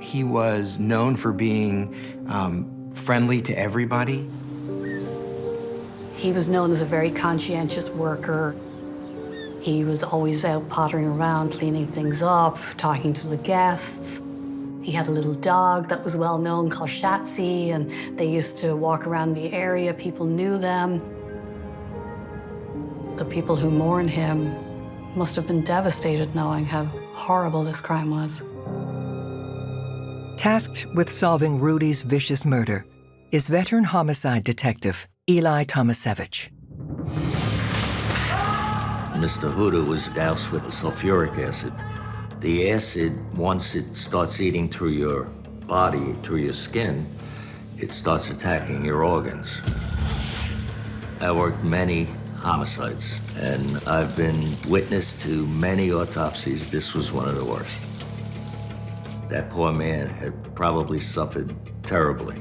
He was known for being friendly to everybody. He was known as a very conscientious worker. He was always out pottering around, cleaning things up, talking to the guests. He had a little dog that was well known called Shatsy, and they used to walk around the area. People knew them. The people who mourned him must have been devastated knowing how horrible this crime was. Tasked with solving Rudy's vicious murder is veteran homicide detective Eli Tomasevich. Mr. Huda was doused with sulfuric acid. The acid, once it starts eating through your body, through your skin, it starts attacking your organs. I worked many homicides, and I've been witness to many autopsies. This was one of the worst. That poor man had probably suffered terribly.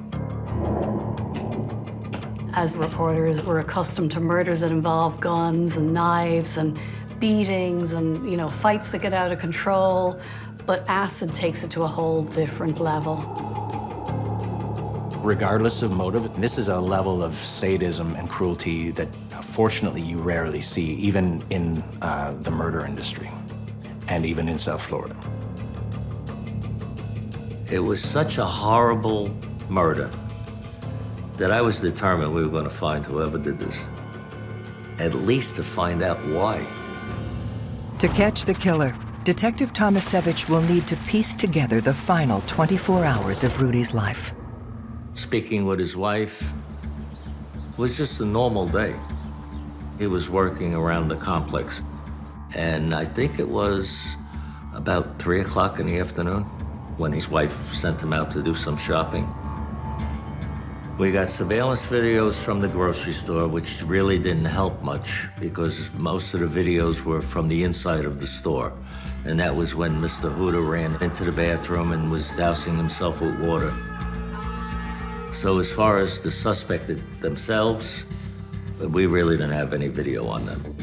As reporters, we're accustomed to murders that involve guns and knives and beatings and, fights that get out of control, but acid takes it to a whole different level. Regardless of motive, this is a level of sadism and cruelty that fortunately you rarely see, even in the murder industry, and even in South Florida. It was such a horrible murder that I was determined we were going to find whoever did this, at least to find out why. To catch the killer, Detective Tomasevich will need to piece together the final 24 hours of Rudy's life. Speaking with his wife was just a normal day. He was working around the complex, and I think it was about 3 o'clock in the afternoon when his wife sent him out to do some shopping. We got surveillance videos from the grocery store, which really didn't help much because most of the videos were from the inside of the store. And that was when Mr. Huda ran into the bathroom and was dousing himself with water. So as far as the suspect themselves, we really didn't have any video on them.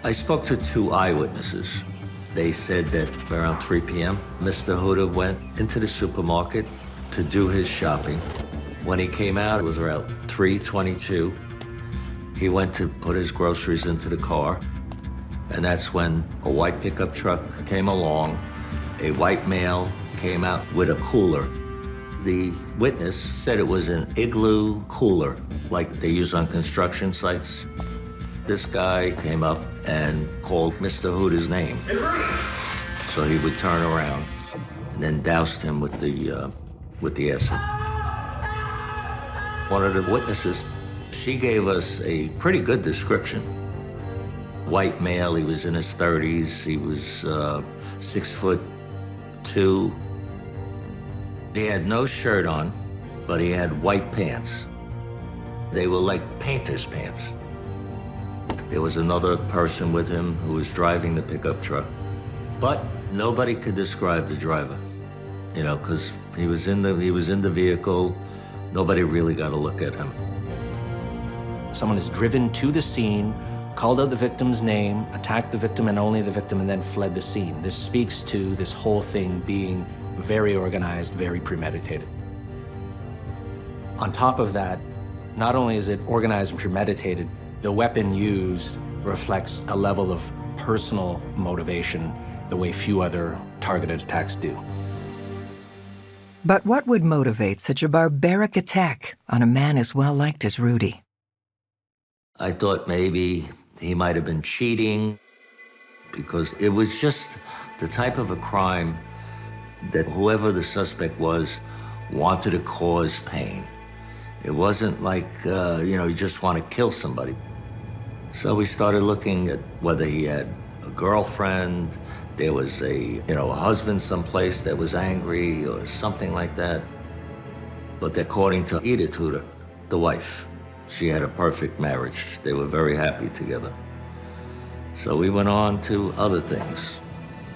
I spoke to 2 eyewitnesses. They said that around 3 p.m., Mr. Huda went into the supermarket to do his shopping. When he came out, it was around 3:22. He went to put his groceries into the car, and that's when a white pickup truck came along. A white male came out with a cooler. The witness said it was an igloo cooler, like they use on construction sites. This guy came up and called Mr. Huda's name. So he would turn around and then doused him with the acid. One of the witnesses, she gave us a pretty good description. White male, he was in his 30s. He was 6'2". He had no shirt on, but he had white pants. They were like painter's pants. There was another person with him who was driving the pickup truck, but nobody could describe the driver, you know, because he was in the vehicle. Nobody really got a look at him. Someone is driven to the scene, called out the victim's name, attacked the victim and only the victim, and then fled the scene. This speaks to this whole thing being very organized, very premeditated. On top of that, not only is it organized and premeditated, the weapon used reflects a level of personal motivation the way few other targeted attacks do. But what would motivate such a barbaric attack on a man as well-liked as Rudy? I thought maybe he might have been cheating because it was just the type of a crime that whoever the suspect was wanted to cause pain. It wasn't like, you just want to kill somebody. So we started looking at whether he had a girlfriend, there was a husband someplace that was angry or something like that. But according to Edith Huda, the wife, she had a perfect marriage. They were very happy together. So we went on to other things.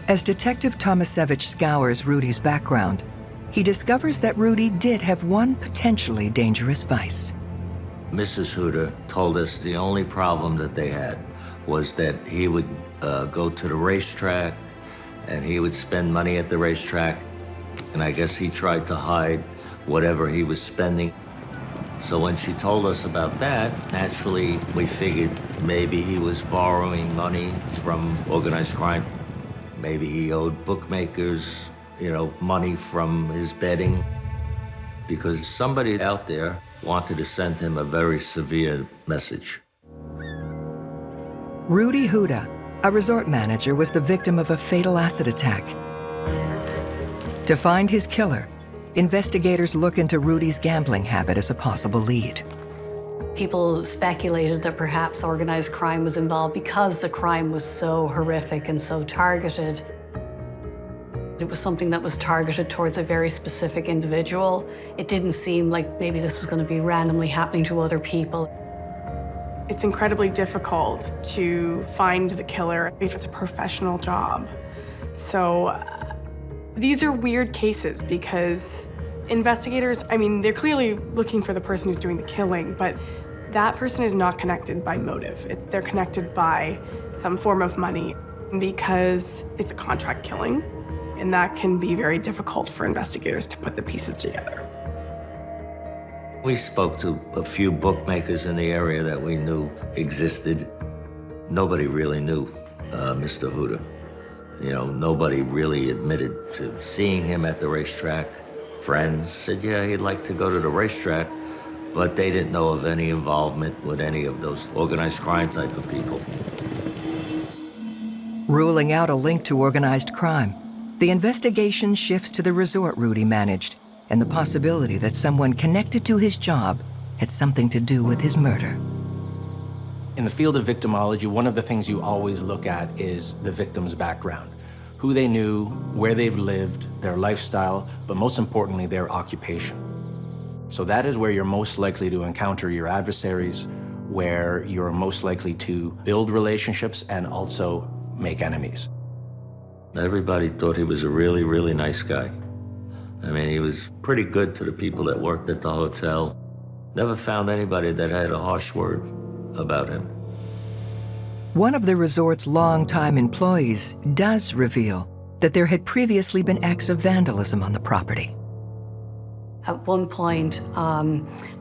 As Detective Tomasevich scours Rudy's background, he discovers that Rudy did have one potentially dangerous vice. Mrs. Huda told us the only problem that they had was that he would go to the racetrack and he would spend money at the racetrack. And I guess he tried to hide whatever he was spending. So when she told us about that, naturally we figured maybe he was borrowing money from organized crime. Maybe he owed bookmakers, money from his betting. Because somebody out there wanted to send him a very severe message. Rudy Huda, a resort manager, was the victim of a fatal acid attack. To find his killer, investigators look into Rudy's gambling habit as a possible lead. People speculated that perhaps organized crime was involved because the crime was so horrific and so targeted. It was something that was targeted towards a very specific individual. It didn't seem like maybe this was going to be randomly happening to other people. It's incredibly difficult to find the killer if it's a professional job. So these are weird cases because investigators, they're clearly looking for the person who's doing the killing, but that person is not connected by motive. They're connected by some form of money because it's a contract killing, and that can be very difficult for investigators to put the pieces together. We spoke to a few bookmakers in the area that we knew existed. Nobody really knew Mr. Huda. Nobody really admitted to seeing him at the racetrack. Friends said, yeah, he'd like to go to the racetrack, but they didn't know of any involvement with any of those organized crime type of people. Ruling out a link to organized crime, the investigation shifts to the resort Rudy managed and the possibility that someone connected to his job had something to do with his murder. In the field of victimology, one of the things you always look at is the victim's background. Who they knew, where they've lived, their lifestyle, but most importantly, their occupation. So that is where you're most likely to encounter your adversaries, where you're most likely to build relationships and also make enemies. Everybody thought he was a really, really nice guy. I mean, he was pretty good to the people that worked at the hotel. Never found anybody that had a harsh word about him. One of the resort's longtime employees does reveal that there had previously been acts of vandalism on the property. At one point,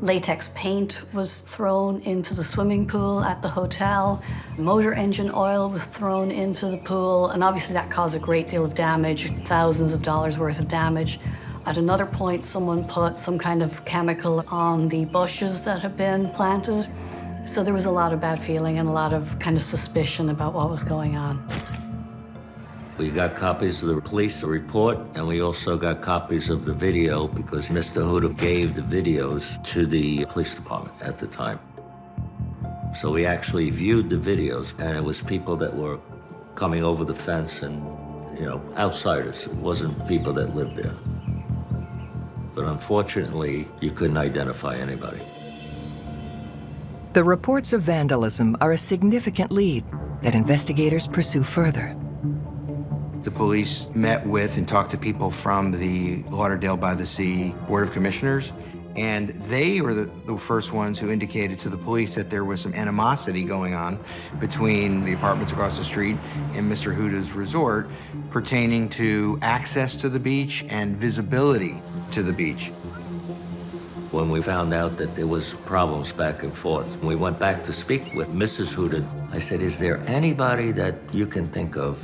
latex paint was thrown into the swimming pool at the hotel. Motor engine oil was thrown into the pool, and obviously that caused a great deal of damage, thousands of dollars worth of damage. At another point, someone put some kind of chemical on the bushes that had been planted. So there was a lot of bad feeling and a lot of kind of suspicion about what was going on. We got copies of the police report, and we also got copies of the video because Mr. Huda gave the videos to the police department at the time. So we actually viewed the videos, and it was people that were coming over the fence and, outsiders. It wasn't people that lived there. But unfortunately, you couldn't identify anybody. The reports of vandalism are a significant lead that investigators pursue further. The police met with and talked to people from the Lauderdale-by-the-Sea Board of Commissioners, and they were the first ones who indicated to the police that there was some animosity going on between the apartments across the street and Mr. Huda's resort pertaining to access to the beach and visibility to the beach. When we found out that there was problems back and forth, we went back to speak with Mrs. Huda. I said, is there anybody that you can think of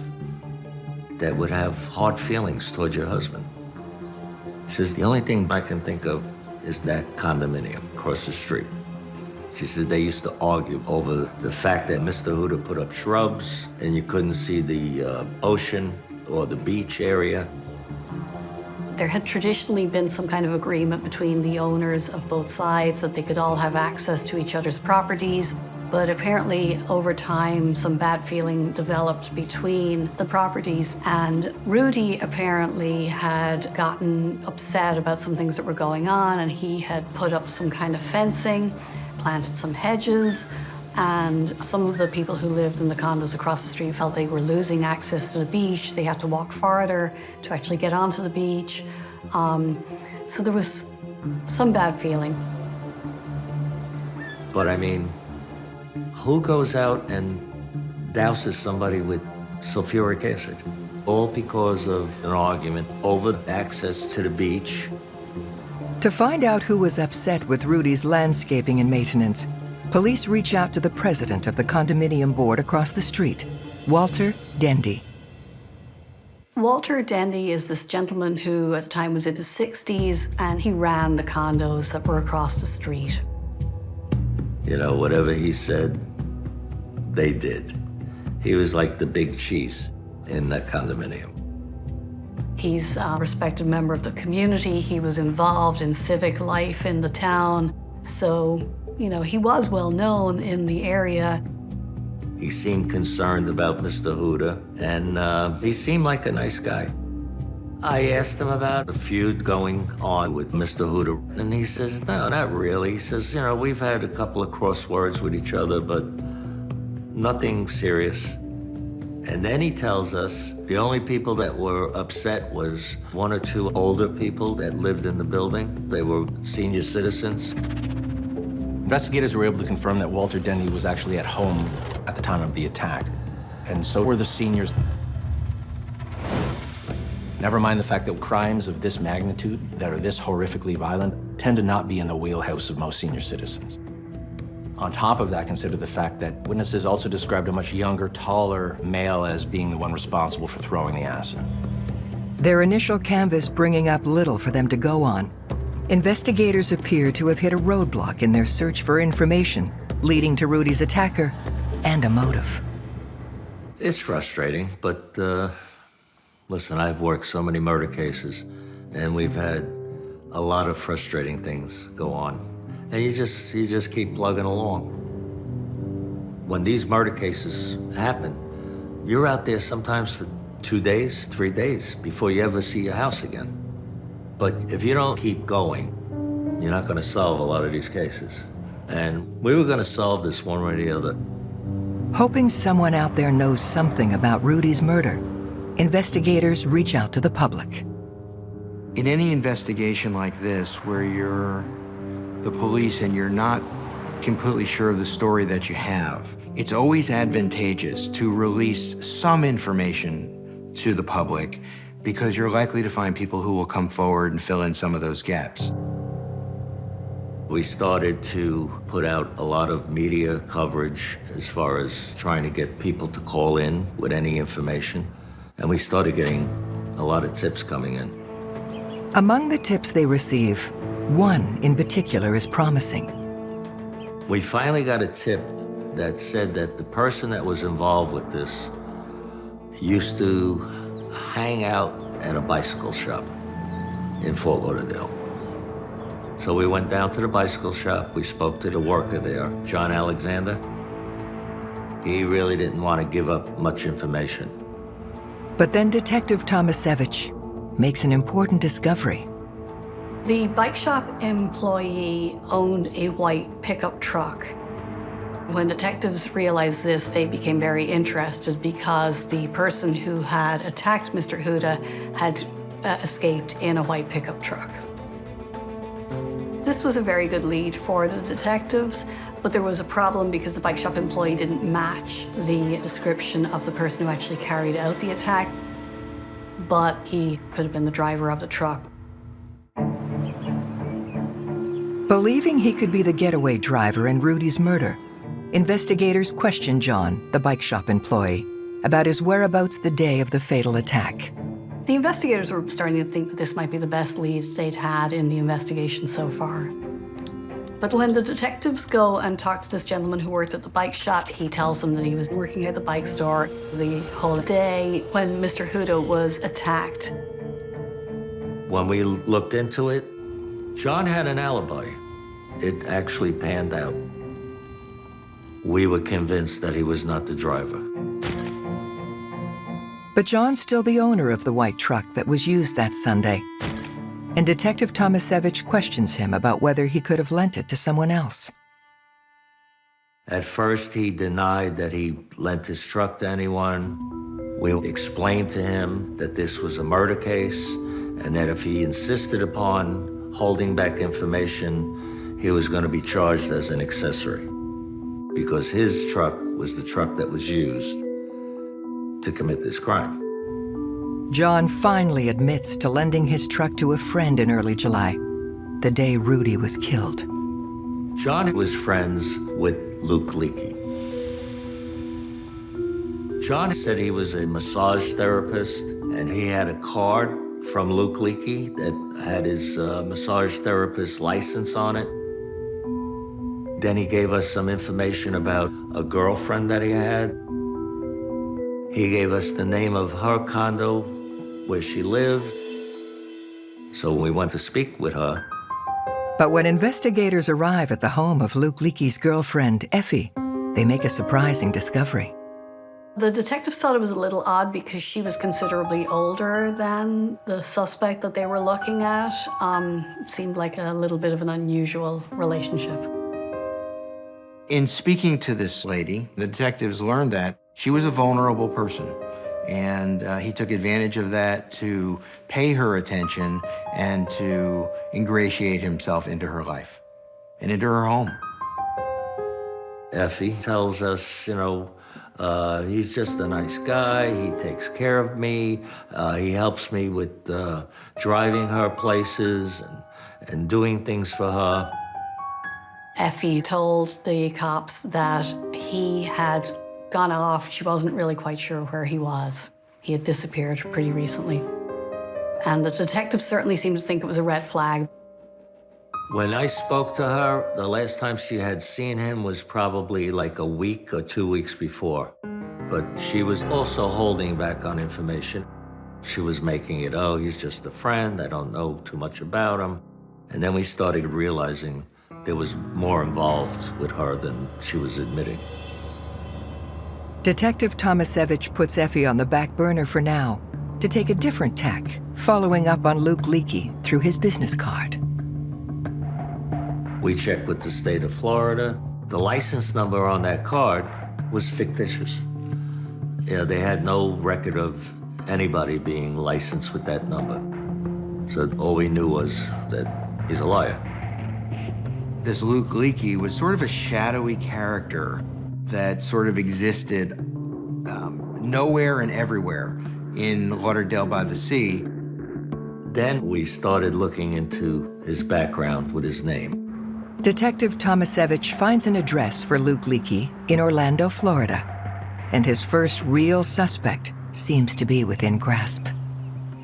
that would have hard feelings towards your husband? She says, the only thing I can think of is that condominium across the street. She says they used to argue over the fact that Mr. Huda put up shrubs and you couldn't see the ocean or the beach area. There had traditionally been some kind of agreement between the owners of both sides that they could all have access to each other's properties. But apparently, over time, some bad feeling developed between the properties. And Rudy apparently had gotten upset about some things that were going on, and he had put up some kind of fencing, planted some hedges, and some of the people who lived in the condos across the street felt they were losing access to the beach. They had to walk farther to actually get onto the beach. So there was some bad feeling. But I mean, who goes out and douses somebody with sulfuric acid? All because of an argument over access to the beach. To find out who was upset with Rudy's landscaping and maintenance, police reach out to the president of the condominium board across the street, Walter Dendy. Walter Dendy is this gentleman who at the time was in his 60s, and he ran the condos that were across the street. Whatever he said, they did. He was like the big cheese in that condominium. He's a respected member of the community. He was involved in civic life in the town. So, he was well known in the area. He seemed concerned about Mr. Huda, and he seemed like a nice guy. I asked him about a feud going on with Mr. Huda, and he says, no, not really. He says, we've had a couple of crosswords with each other, but nothing serious. And then he tells us the only people that were upset was one or two older people that lived in the building. They were senior citizens. Investigators were able to confirm that Walter Dendy was actually at home at the time of the attack, and so were the seniors. Never mind the fact that crimes of this magnitude, that are this horrifically violent, tend to not be in the wheelhouse of most senior citizens. On top of that, consider the fact that witnesses also described a much younger, taller male as being the one responsible for throwing the acid. Their initial canvass bringing up little for them to go on, investigators appear to have hit a roadblock in their search for information leading to Rudy's attacker and a motive. It's frustrating, but listen, I've worked so many murder cases, and we've had a lot of frustrating things go on. And you just keep plugging along. When these murder cases happen, you're out there sometimes for 2 days, 3 days before you ever see your house again. But if you don't keep going, you're not going to solve a lot of these cases. And we were going to solve this one way or the other. Hoping someone out there knows something about Rudy's murder, investigators reach out to the public. In any investigation like this, where you're the police and you're not completely sure of the story that you have, it's always advantageous to release some information to the public because you're likely to find people who will come forward and fill in some of those gaps. We started to put out a lot of media coverage as far as trying to get people to call in with any information, and we started getting a lot of tips coming in. Among the tips they receive, one in particular is promising. We finally got a tip that said that the person that was involved with this used to hang out at a bicycle shop in Fort Lauderdale. So we went down to the bicycle shop. We spoke to the worker there, John Alexander. He really didn't want to give up much information. But then Detective Tomasevich makes an important discovery. The bike shop employee owned a white pickup truck. When detectives realized this, they became very interested because the person who had attacked Mr. Huda had escaped in a white pickup truck. This was a very good lead for the detectives, but there was a problem because the bike shop employee didn't match the description of the person who actually carried out the attack, but he could have been the driver of the truck. Believing he could be the getaway driver in Rudy's murder, investigators questioned John, the bike shop employee, about his whereabouts the day of the fatal attack. The investigators were starting to think that this might be the best lead they'd had in the investigation so far. But when the detectives go and talk to this gentleman who worked at the bike shop, he tells them that he was working at the bike store the whole day when Mr. Huda was attacked. When we looked into it, John had an alibi. It actually panned out. We were convinced that he was not the driver. But John's still the owner of the white truck that was used that Sunday. And Detective Tomasevich questions him about whether he could have lent it to someone else. At first, he denied that he lent his truck to anyone. We explained to him that this was a murder case and that if he insisted upon holding back information, he was going to be charged as an accessory because his truck was the truck that was used to commit this crime. John finally admits to lending his truck to a friend in early July, the day Rudy was killed. John was friends with Leaky. John said he was a massage therapist, and he had a card from Leaky that had his massage therapist license on it. Then he gave us some information about a girlfriend that he had. He gave us the name of her condo where she lived. So we went to speak with her. But when investigators arrive at the home of Leaky's girlfriend, Effie, they make a surprising discovery. The detectives thought it was a little odd because she was considerably older than the suspect that they were looking at. Seemed like a little bit of an unusual relationship. In speaking to this lady, the detectives learned that she was a vulnerable person, and he took advantage of that to pay her attention and to ingratiate himself into her life and into her home. Effie tells us, he's just a nice guy. He takes care of me. He helps me with driving her places and doing things for her. Effie told the cops that he had gone off. She wasn't really quite sure where he was. He had disappeared pretty recently. And the detectives certainly seemed to think it was a red flag. When I spoke to her, the last time she had seen him was probably like a week or 2 weeks before. But she was also holding back on information. She was making it, oh, he's just a friend. I don't know too much about him. And then we started realizing there was more involved with her than she was admitting. Detective Tomasevich puts Effie on the back burner for now to take a different tack, following up on Leaky through his business card. We checked with the state of Florida. The license number on that card was fictitious. They had no record of anybody being licensed with that number. So all we knew was that he's a liar. This Leaky was sort of a shadowy character that sort of existed nowhere and everywhere in Lauderdale by the Sea. Then we started looking into his background with his name. Detective Tomasevich finds an address for Leaky in Orlando, Florida, and his first real suspect seems to be within grasp.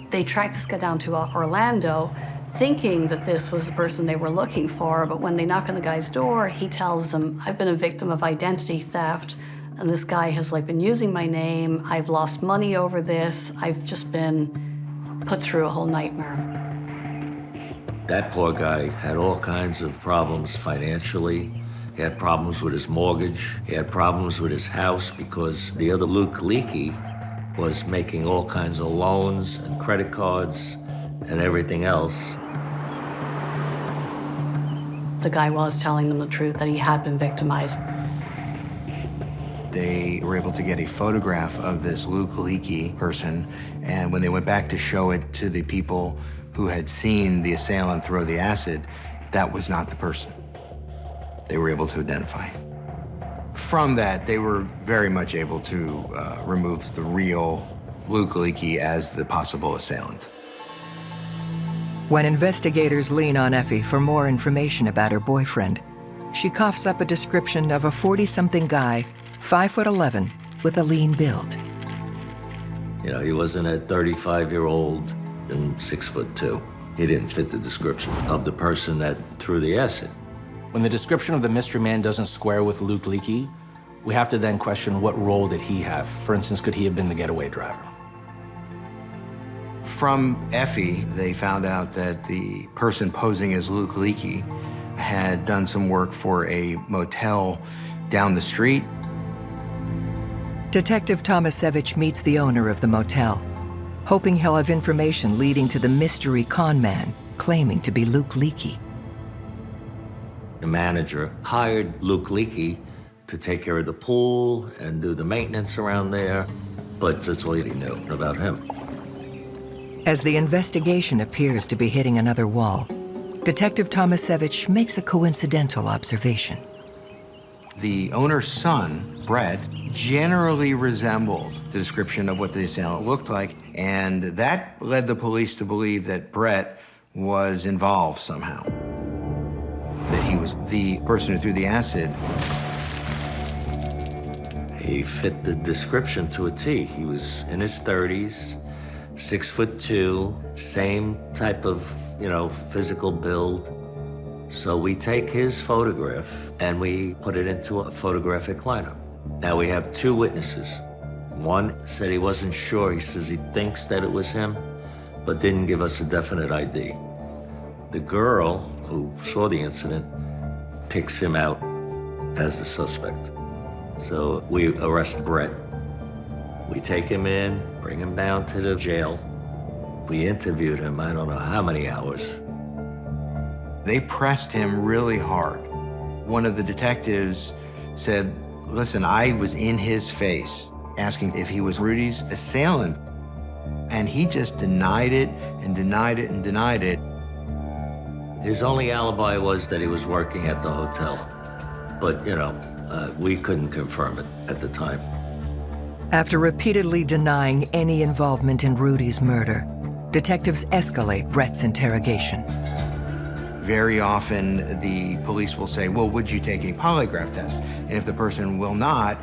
They tracked this guy down to Orlando, thinking that this was the person they were looking for, but when they knock on the guy's door, he tells them, I've been a victim of identity theft, and this guy has been using my name. I've lost money over this. I've just been put through a whole nightmare. That poor guy had all kinds of problems financially. He had problems with his mortgage. He had problems with his house because the other Leaky was making all kinds of loans and credit cards and everything else. The guy was telling them the truth, that he had been victimized. They were able to get a photograph of this Leaky person, and when they went back to show it to the people who had seen the assailant throw the acid, that was not the person. They were able to identify. From that, they were very much able to remove the real Leaky as the possible assailant. When investigators lean on Effie for more information about her boyfriend, she coughs up a description of a 40-something guy, 5'11", with a lean build. He wasn't a 35-year-old and 6'2". He didn't fit the description of the person that threw the acid. When the description of the mystery man doesn't square with Leaky, we have to then question what role did he have. For instance, could he have been the getaway driver? From Effie, they found out that the person posing as Leaky had done some work for a motel down the street. Detective Tomasevich meets the owner of the motel, hoping he'll have information leading to the mystery con man claiming to be Leaky. The manager hired Leaky to take care of the pool and do the maintenance around there, but that's all he knew about him. As the investigation appears to be hitting another wall, Detective Tomasevich makes a coincidental observation. The owner's son, Brett, generally resembled the description of what the assailant looked like, and that led the police to believe that Brett was involved somehow, that he was the person who threw the acid. He fit the description to a T. He was in his 30s, 6'2", same type of, physical build. So we take his photograph and we put it into a photographic lineup. Now we have two witnesses. One said he wasn't sure. He says he thinks that it was him, but didn't give us a definite ID. The girl who saw the incident picks him out as the suspect. So we arrest Brett. We take him in, bring him down to the jail. We interviewed him, I don't know how many hours. They pressed him really hard. One of the detectives said, listen, I was in his face asking if he was Rudy's assailant. And he just denied it and denied it and denied it. His only alibi was that he was working at the hotel. But, we couldn't confirm it at the time. After repeatedly denying any involvement in Rudy's murder, detectives escalate Brett's interrogation. Very often, the police will say, well, would you take a polygraph test? And if the person will not,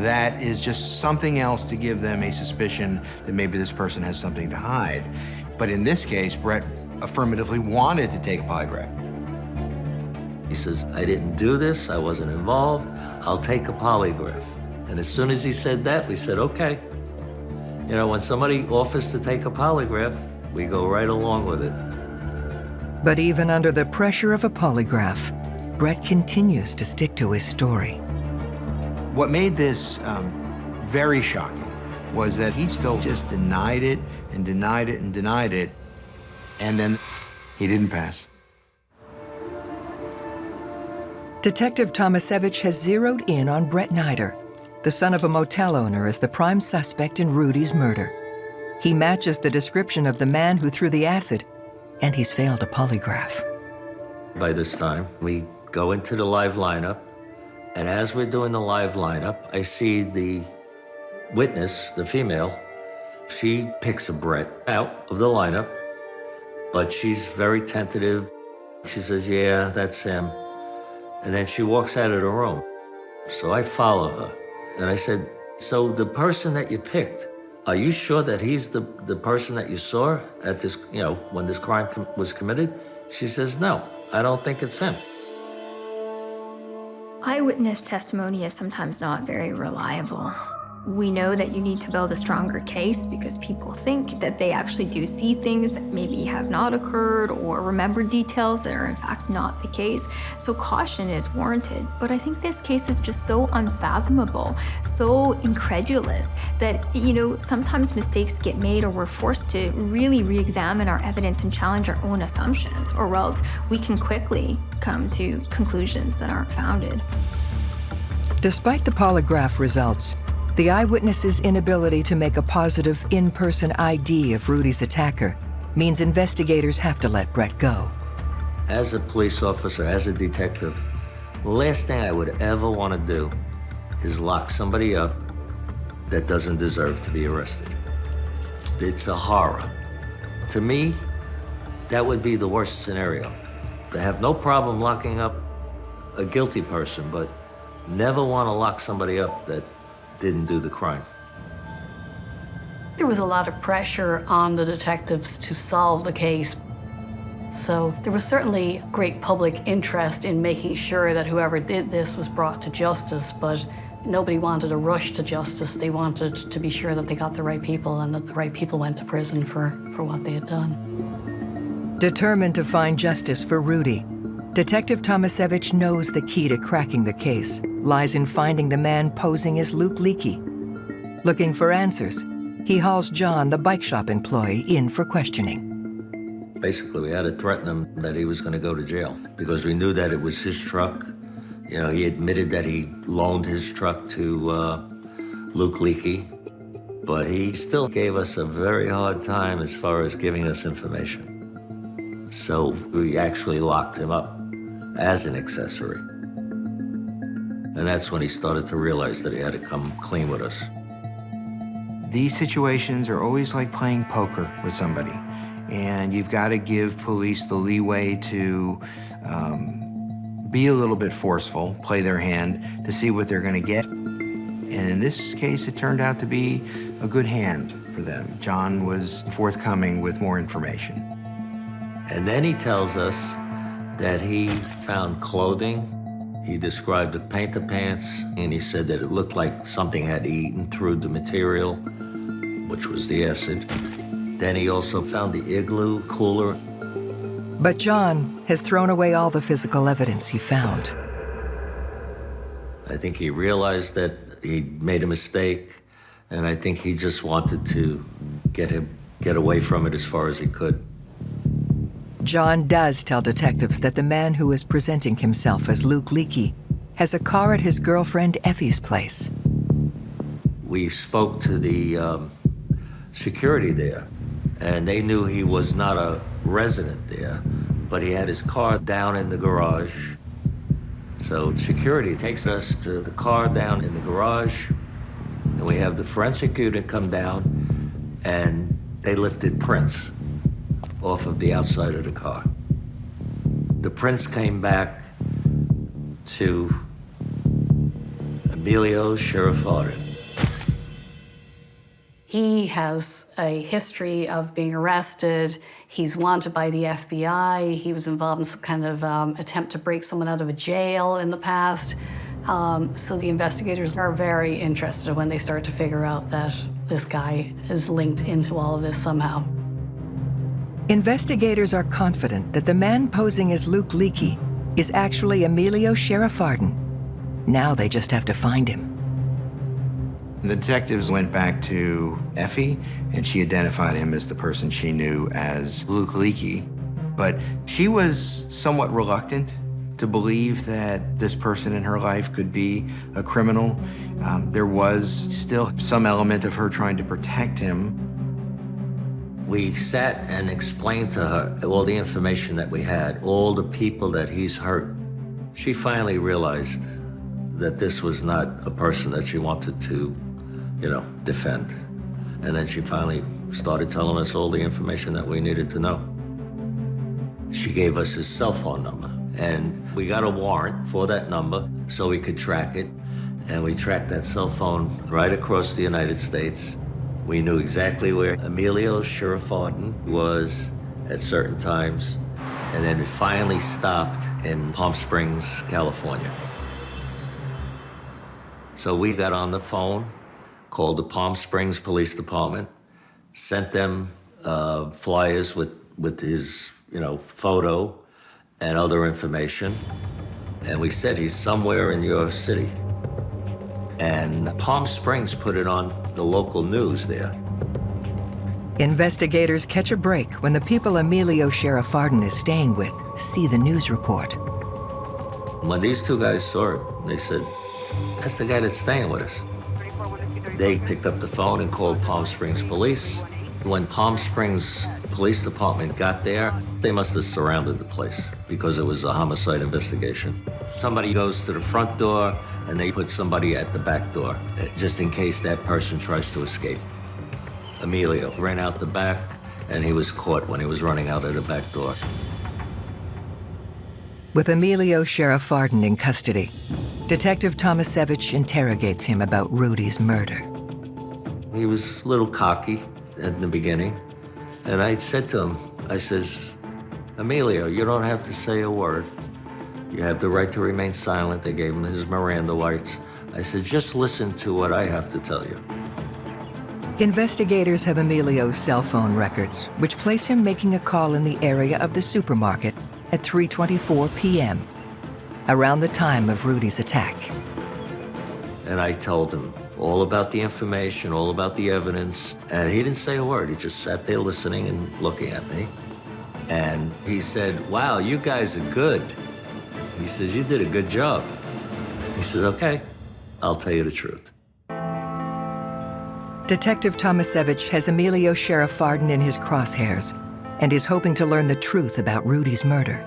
that is just something else to give them a suspicion that maybe this person has something to hide. But in this case, Brett affirmatively wanted to take a polygraph. He says, I didn't do this, I wasn't involved, I'll take a polygraph. And as soon as he said that, we said, okay. When somebody offers to take a polygraph, we go right along with it. But even under the pressure of a polygraph, Brett continues to stick to his story. What made this very shocking was that he still just denied it and denied it and denied it, and then he didn't pass. Detective Tomasevich has zeroed in on Brett Nider, the son of a motel owner, as the prime suspect in Rudy's murder. He matches the description of the man who threw the acid, and he's failed a polygraph. By this time, we go into the live lineup, and as we're doing the live lineup, I see the witness, the female. She picks a Brett out of the lineup, but she's very tentative. She says, yeah, that's him. And then she walks out of the room. So I follow her. And I said, so the person that you picked, are you sure that he's the person that you saw at this, when this crime was committed? She says, no, I don't think it's him. Eyewitness testimony is sometimes not very reliable. We know that you need to build a stronger case because people think that they actually do see things that maybe have not occurred or remember details that are in fact not the case. So caution is warranted. But I think this case is just so unfathomable, so incredulous that, sometimes mistakes get made or we're forced to really re-examine our evidence and challenge our own assumptions, or else we can quickly come to conclusions that aren't founded. Despite the polygraph results, the eyewitness's inability to make a positive in-person ID of Rudy's attacker means investigators have to let Brett go. As a police officer, as a detective, the last thing I would ever want to do is lock somebody up that doesn't deserve to be arrested. It's a horror. To me, that would be the worst scenario. To have no problem locking up a guilty person, but never want to lock somebody up that didn't do the crime. There was a lot of pressure on the detectives to solve the case. So there was certainly great public interest in making sure that whoever did this was brought to justice, but nobody wanted a rush to justice. They wanted to be sure that they got the right people and that the right people went to prison for what they had done. Determined to find justice for Rudy, Detective Tomasevich knows the key to cracking the case lies in finding the man posing as Leaky. Looking for answers, he hauls John, the bike shop employee, in for questioning. Basically, we had to threaten him that he was going to go to jail because we knew that it was his truck. He admitted that he loaned his truck to Leaky, but he still gave us a very hard time as far as giving us information. So we actually locked him up as an accessory. And that's when he started to realize that he had to come clean with us. These situations are always like playing poker with somebody, and you've got to give police the leeway to be a little bit forceful, play their hand to see what they're going to get. And in this case, it turned out to be a good hand for them. John was forthcoming with more information. And then he tells us that he found clothing. He described the painter pants, and he said that it looked like something had eaten through the material, which was the acid. Then he also found the igloo cooler. But John has thrown away all the physical evidence he found. I think he realized that he made a mistake, and I think he just wanted to get away from it as far as he could. John does tell detectives that the man who is presenting himself as Leaky has a car at his girlfriend Effie's place. We spoke to the security there, and they knew he was not a resident there, but he had his car down in the garage. So security takes us to the car down in the garage, and we have the forensic unit come down, and they lifted prints off of the outside of the car. The prints came back to Emilio Sheriff-Arden. He has a history of being arrested. He's wanted by the FBI. He was involved in some kind of attempt to break someone out of a jail in the past. So the investigators are very interested when they start to figure out that this guy is linked into all of this somehow. Investigators are confident that the man posing as Leaky is actually Emilio Sheriff-Arden. Now they just have to find him. The detectives went back to Effie, and she identified him as the person she knew as Leaky. But she was somewhat reluctant to believe that this person in her life could be a criminal. There was still some element of her trying to protect him. We sat and explained to her all the information that we had, all the people that he's hurt. She finally realized that this was not a person that she wanted to, defend. And then she finally started telling us all the information that we needed to know. She gave us his cell phone number, and we got a warrant for that number so we could track it. And we tracked that cell phone right across the United States. We knew exactly where Emilio Sheriff-Arden was at certain times. And then we finally stopped in Palm Springs, California. So we got on the phone, called the Palm Springs Police Department, sent them flyers with his, photo and other information. And we said, he's somewhere in your city. And Palm Springs put it on the local news there. Investigators catch a break when the people Emilio Sheriff-Arden is staying with see the news report. When these two guys saw it, they said, that's the guy that's staying with us. They picked up the phone and called Palm Springs Police. When Palm Springs Police Department got there, they must have surrounded the place because it was a homicide investigation. Somebody goes to the front door and they put somebody at the back door, just in case that person tries to escape. Emilio ran out the back and he was caught when he was running out of the back door. With Emilio Sheriff-Arden in custody, Detective Tomasevich interrogates him about Rudy's murder. He was a little cocky at the beginning. And I said to him, I says, Emilio, you don't have to say a word. You have the right to remain silent. They gave him his Miranda rights. I said, just listen to what I have to tell you. Investigators have Emilio's cell phone records, which place him making a call in the area of the supermarket at 3:24 p.m., around the time of Rudy's attack. And I told him all about the information, all about the evidence, and he didn't say a word. He just sat there listening and looking at me. And he said, wow, you guys are good. He says, you did a good job. He says, okay, I'll tell you the truth. Detective Tomasevich has Emilio Sheriff-Arden in his crosshairs and is hoping to learn the truth about Rudy's murder.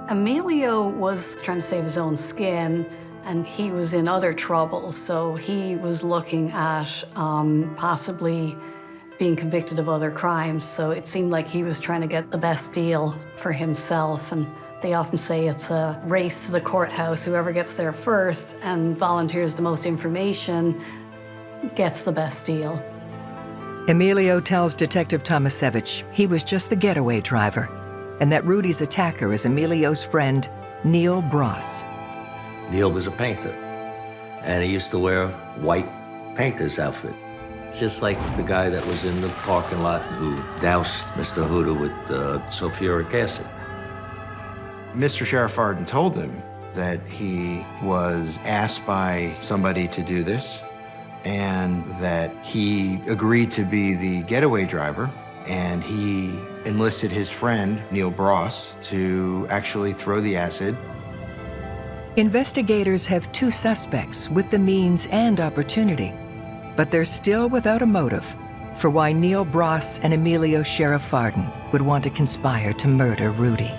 Emilio was trying to save his own skin, and he was in other troubles, so he was looking at possibly being convicted of other crimes. So it seemed like he was trying to get the best deal for himself. And they often say it's a race to the courthouse. Whoever gets there first and volunteers the most information gets the best deal. Emilio tells Detective Tomasevich he was just the getaway driver and that Rudy's attacker is Emilio's friend, Neil Bross. Neil was a painter, and he used to wear white painter's outfit. Just like the guy that was in the parking lot who doused Mr. Huda with sulfuric acid. Mr. Sheriff-Arden told him that he was asked by somebody to do this and that he agreed to be the getaway driver, and he enlisted his friend, Neil Bross, to actually throw the acid. Investigators have two suspects with the means and opportunity, but they're still without a motive for why Neil Bross and Emilio Sheriff-Arden would want to conspire to murder Rudy.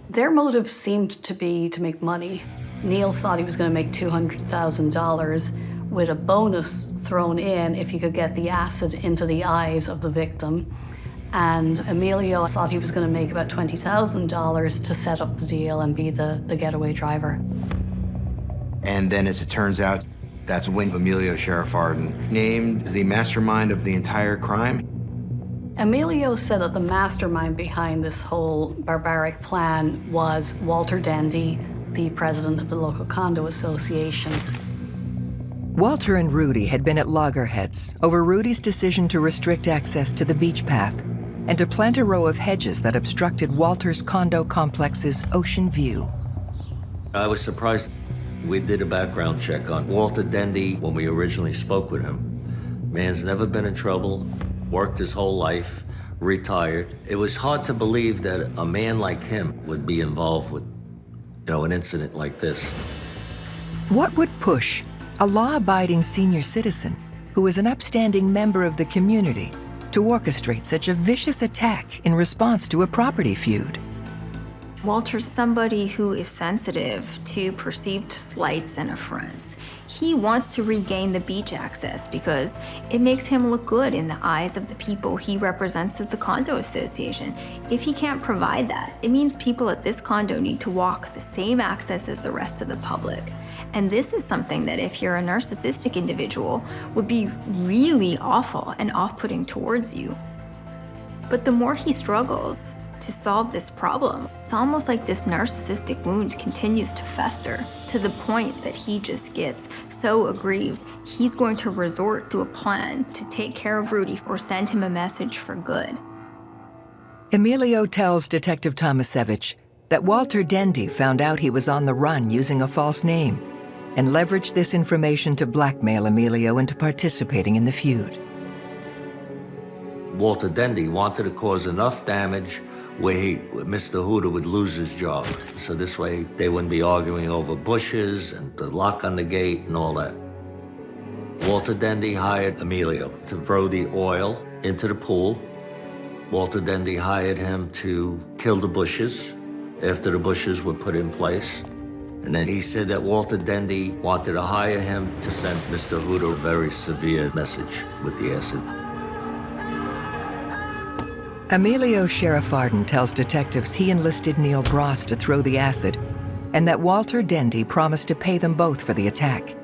Their motive seemed to be to make money. Neil thought he was going to make $200,000 with a bonus thrown in if he could get the acid into the eyes of the victim. And Emilio thought he was going to make about $20,000 to set up the deal and be the getaway driver. And then, as it turns out, that's when Emilio Sheriff-Arden named the mastermind of the entire crime. Emilio said that the mastermind behind this whole barbaric plan was Walter Dendy, the president of the local condo association. Walter and Rudy had been at loggerheads over Rudy's decision to restrict access to the beach path and to plant a row of hedges that obstructed Walter's condo complex's ocean view. I was surprised. We did a background check on Walter Dendy when we originally spoke with him. Man's never been in trouble, worked his whole life, retired. It was hard to believe that a man like him would be involved with an incident like this. What would push a law-abiding senior citizen who is an upstanding member of the community to orchestrate such a vicious attack in response to a property feud? Walter's somebody who is sensitive to perceived slights and affronts. He wants to regain the beach access because it makes him look good in the eyes of the people he represents as the condo association. If he can't provide that, it means people at this condo need to walk the same access as the rest of the public. And this is something that if you're a narcissistic individual would be really awful and off-putting towards you. But the more he struggles to solve this problem, it's almost like this narcissistic wound continues to fester to the point that he just gets so aggrieved, he's going to resort to a plan to take care of Rudy or send him a message for good. Emilio tells Detective Tomasevich that Walter Dendy found out he was on the run using a false name and leveraged this information to blackmail Emilio into participating in the feud. Walter Dendy wanted to cause enough damage where Mr. Huda would lose his job. So this way they wouldn't be arguing over bushes and the lock on the gate and all that. Walter Dendy hired Emilio to throw the oil into the pool. Walter Dendy hired him to kill the bushes after the bushes were put in place. And then he said that Walter Dendy wanted to hire him to send Mr. Huda a very severe message with the acid. Emilio Sheriff Arden tells detectives he enlisted Neil Bross to throw the acid and that Walter Dendy promised to pay them both for the attack.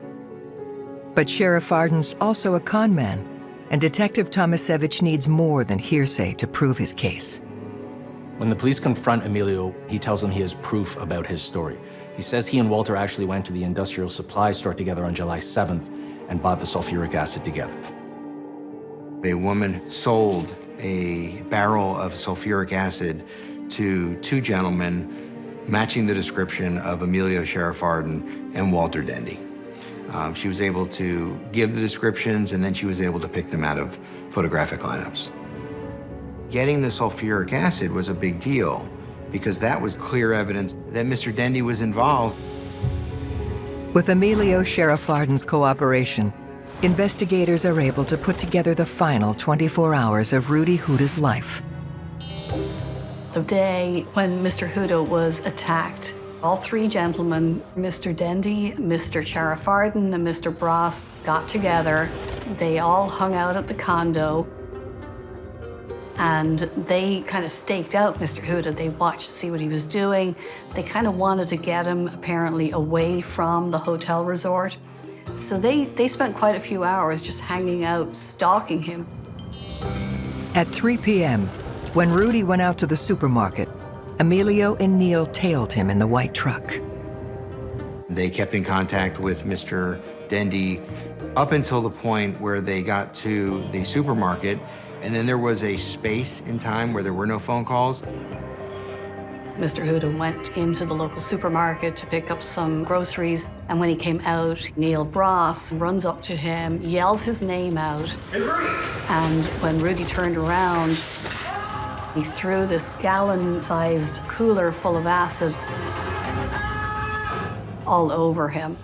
But Sheriff Arden's also a con man, and Detective Tomasevich needs more than hearsay to prove his case. When the police confront Emilio, he tells them he has proof about his story. He says he and Walter actually went to the industrial supply store together on July 7th and bought the sulfuric acid together. A woman sold a barrel of sulfuric acid to two gentlemen matching the description of Emilio Sheriff Arden and Walter Dendy. She was able to give the descriptions, and then she was able to pick them out of photographic lineups. Getting the sulfuric acid was a big deal because that was clear evidence that Mr. Dendy was involved. With Emilio Sheriff Arden's cooperation, investigators are able to put together the final 24 hours of Rudy Huda's life. The day when Mr. Huda was attacked, all three gentlemen, Mr. Dendy, Mr. Sheriff Arden, and Mr. Bross, got together. They all hung out at the condo, and they kind of staked out Mr. Huda. They watched to see what he was doing. They kind of wanted to get him, apparently, away from the hotel resort. So they spent quite a few hours just hanging out, stalking him. At 3 p.m., when Rudy went out to the supermarket, Emilio and Neil tailed him in the white truck. They kept in contact with Mr. Dendy up until the point where they got to the supermarket, and then there was a space in time where there were no phone calls. Mr. Huda went into the local supermarket to pick up some groceries, and when he came out, Neil Bross runs up to him, yells his name out. Hey, Rudy! And when Rudy turned around, he threw this gallon-sized cooler full of acid all over him.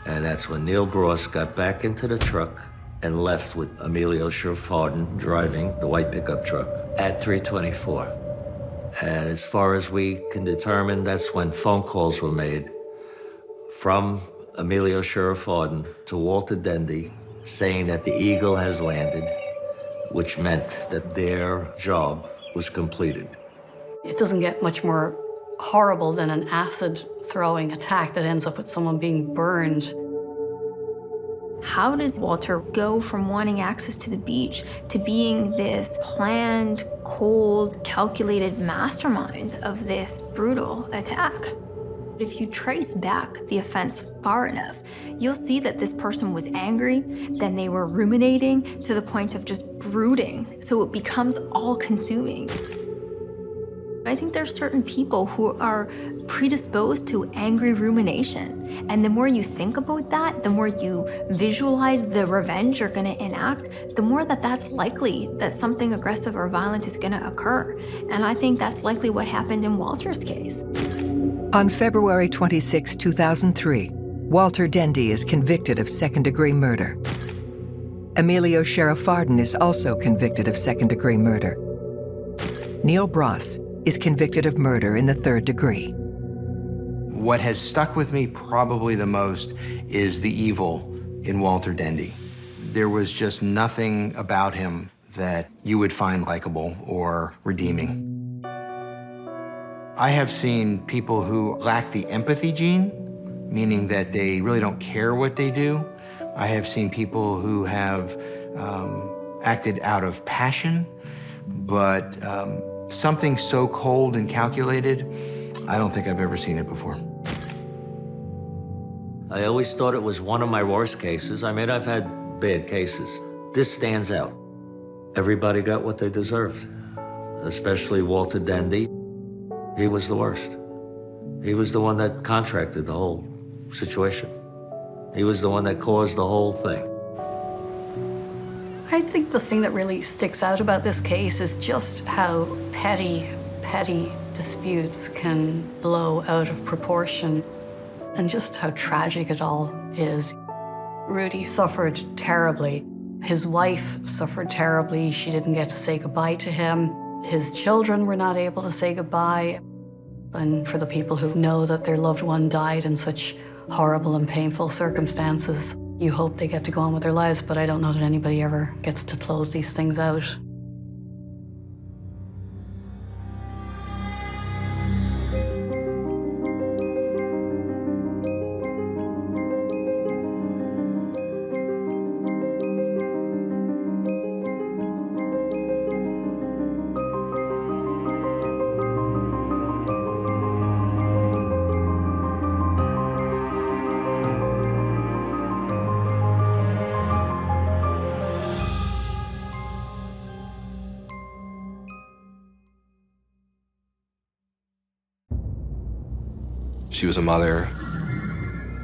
And that's when Neil Bross got back into the truck and left with Emilio Sheriff Arden driving the white pickup truck at 3:24. And as far as we can determine, that's when phone calls were made from Emilio Sheriff Arden to Walter Dendy saying that the Eagle has landed, which meant that their job was completed. It doesn't get much more horrible than an acid-throwing attack that ends up with someone being burned. How does Walter go from wanting access to the beach to being this planned, cold, calculated mastermind of this brutal attack? If you trace back the offense far enough, you'll see that this person was angry, then they were ruminating to the point of just brooding, so it becomes all-consuming. I think there's certain people who are predisposed to angry rumination. And the more you think about that, the more you visualize the revenge you're gonna enact, the more that's likely that something aggressive or violent is gonna occur. And I think that's likely what happened in Walter's case. On February 26, 2003, Walter Dendy is convicted of second-degree murder. Emilio Sheriff-Arden is also convicted of second-degree murder. Neil Bross is convicted of murder in the third degree. What has stuck with me probably the most is the evil in Walter Dendy. There was just nothing about him that you would find likable or redeeming. I have seen people who lack the empathy gene, meaning that they really don't care what they do. I have seen people who have acted out of passion, but something so cold and calculated, I don't think I've ever seen it before. I always thought it was one of my worst cases. I mean, I've had bad cases. This stands out. Everybody got what they deserved, especially Walter Dendy. He was the worst. He was the one that contracted the whole situation. He was the one that caused the whole thing. I think the thing that really sticks out about this case is just how petty disputes can blow out of proportion, and just how tragic it all is. Rudy suffered terribly. His wife suffered terribly. She didn't get to say goodbye to him. His children were not able to say goodbye. And for the people who know that their loved one died in such horrible and painful circumstances, you hope they get to go on with their lives, but I don't know that anybody ever gets to close these things out. She was a mother,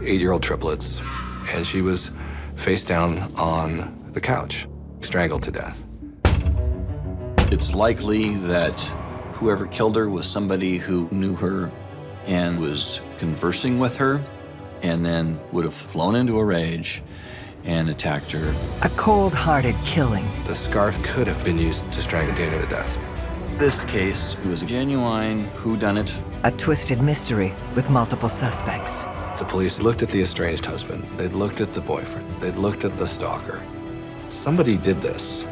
8-year-old triplets, and she was face down on the couch, strangled to death. It's likely that whoever killed her was somebody who knew her and was conversing with her, and then would have flown into a rage and attacked her. A cold-hearted killing. The scarf could have been used to strangle Dana to death. This case was a genuine whodunit. A twisted mystery with multiple suspects. The police looked at the estranged husband. They'd looked at the boyfriend. They'd looked at the stalker. Somebody did this.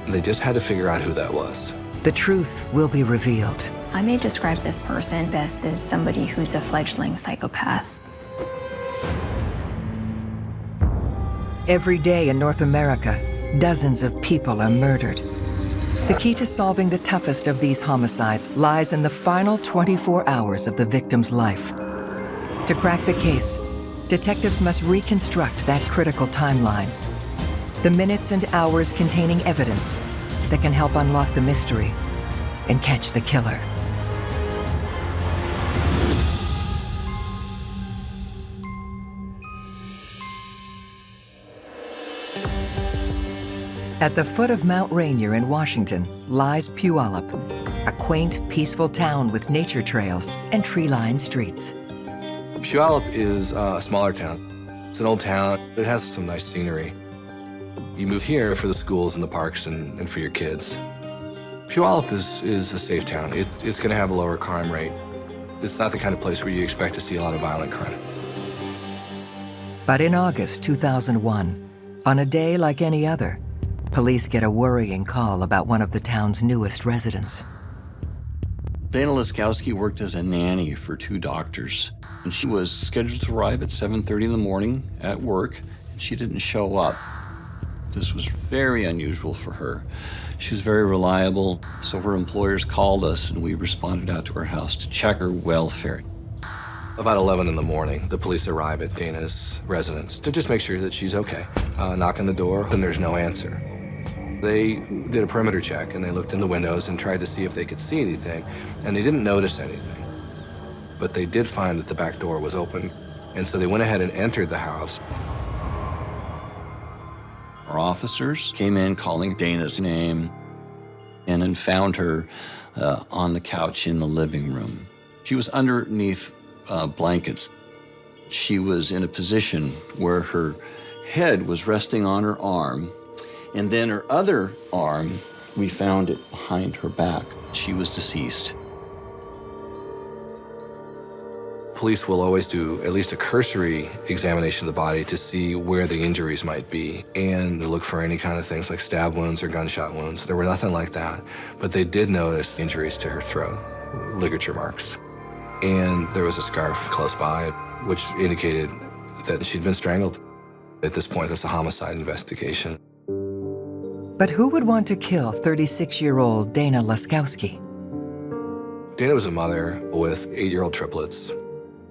They just had to figure out who that was. The truth will be revealed. I may describe this person best as somebody who's a fledgling psychopath. Every day in North America, dozens of people are murdered. The key to solving the toughest of these homicides lies in the final 24 hours of the victim's life. To crack the case, detectives must reconstruct that critical timeline. The minutes and hours containing evidence that can help unlock the mystery and catch the killer. At the foot of Mount Rainier in Washington lies Puyallup, a quaint, peaceful town with nature trails and tree-lined streets. Puyallup is a smaller town. It's an old town. It has some nice scenery. You move here for the schools and the parks and for your kids. Puyallup is a safe town. It's going to have a lower crime rate. It's not the kind of place where you expect to see a lot of violent crime. But in August 2001, on a day like any other, police get a worrying call about one of the town's newest residents. Dana Lascowski worked as a nanny for 2 doctors, and she was scheduled to arrive at 7:30 in the morning at work, and she didn't show up. This was very unusual for her. She was very reliable, so her employers called us, and we responded out to her house to check her welfare. About 11 in the morning, the police arrive at Dana's residence to just make sure that she's okay. Knock on the door, and there's no answer. They did a perimeter check, and they looked in the windows and tried to see if they could see anything, and they didn't notice anything. But they did find that the back door was open, and so they went ahead and entered the house. Our officers came in calling Dana's name and then found her on the couch in the living room. She was underneath blankets. She was in a position where her head was resting on her arm, and then her other arm, we found it behind her back. She was deceased. Police will always do at least a cursory examination of the body to see where the injuries might be and to look for any kind of things like stab wounds or gunshot wounds. There were nothing like that, but they did notice injuries to her throat, ligature marks. And there was a scarf close by, which indicated that she'd been strangled. At this point, it's a homicide investigation. But who would want to kill 36-year-old Dana Lascowski? Dana was a mother with 8-year-old triplets,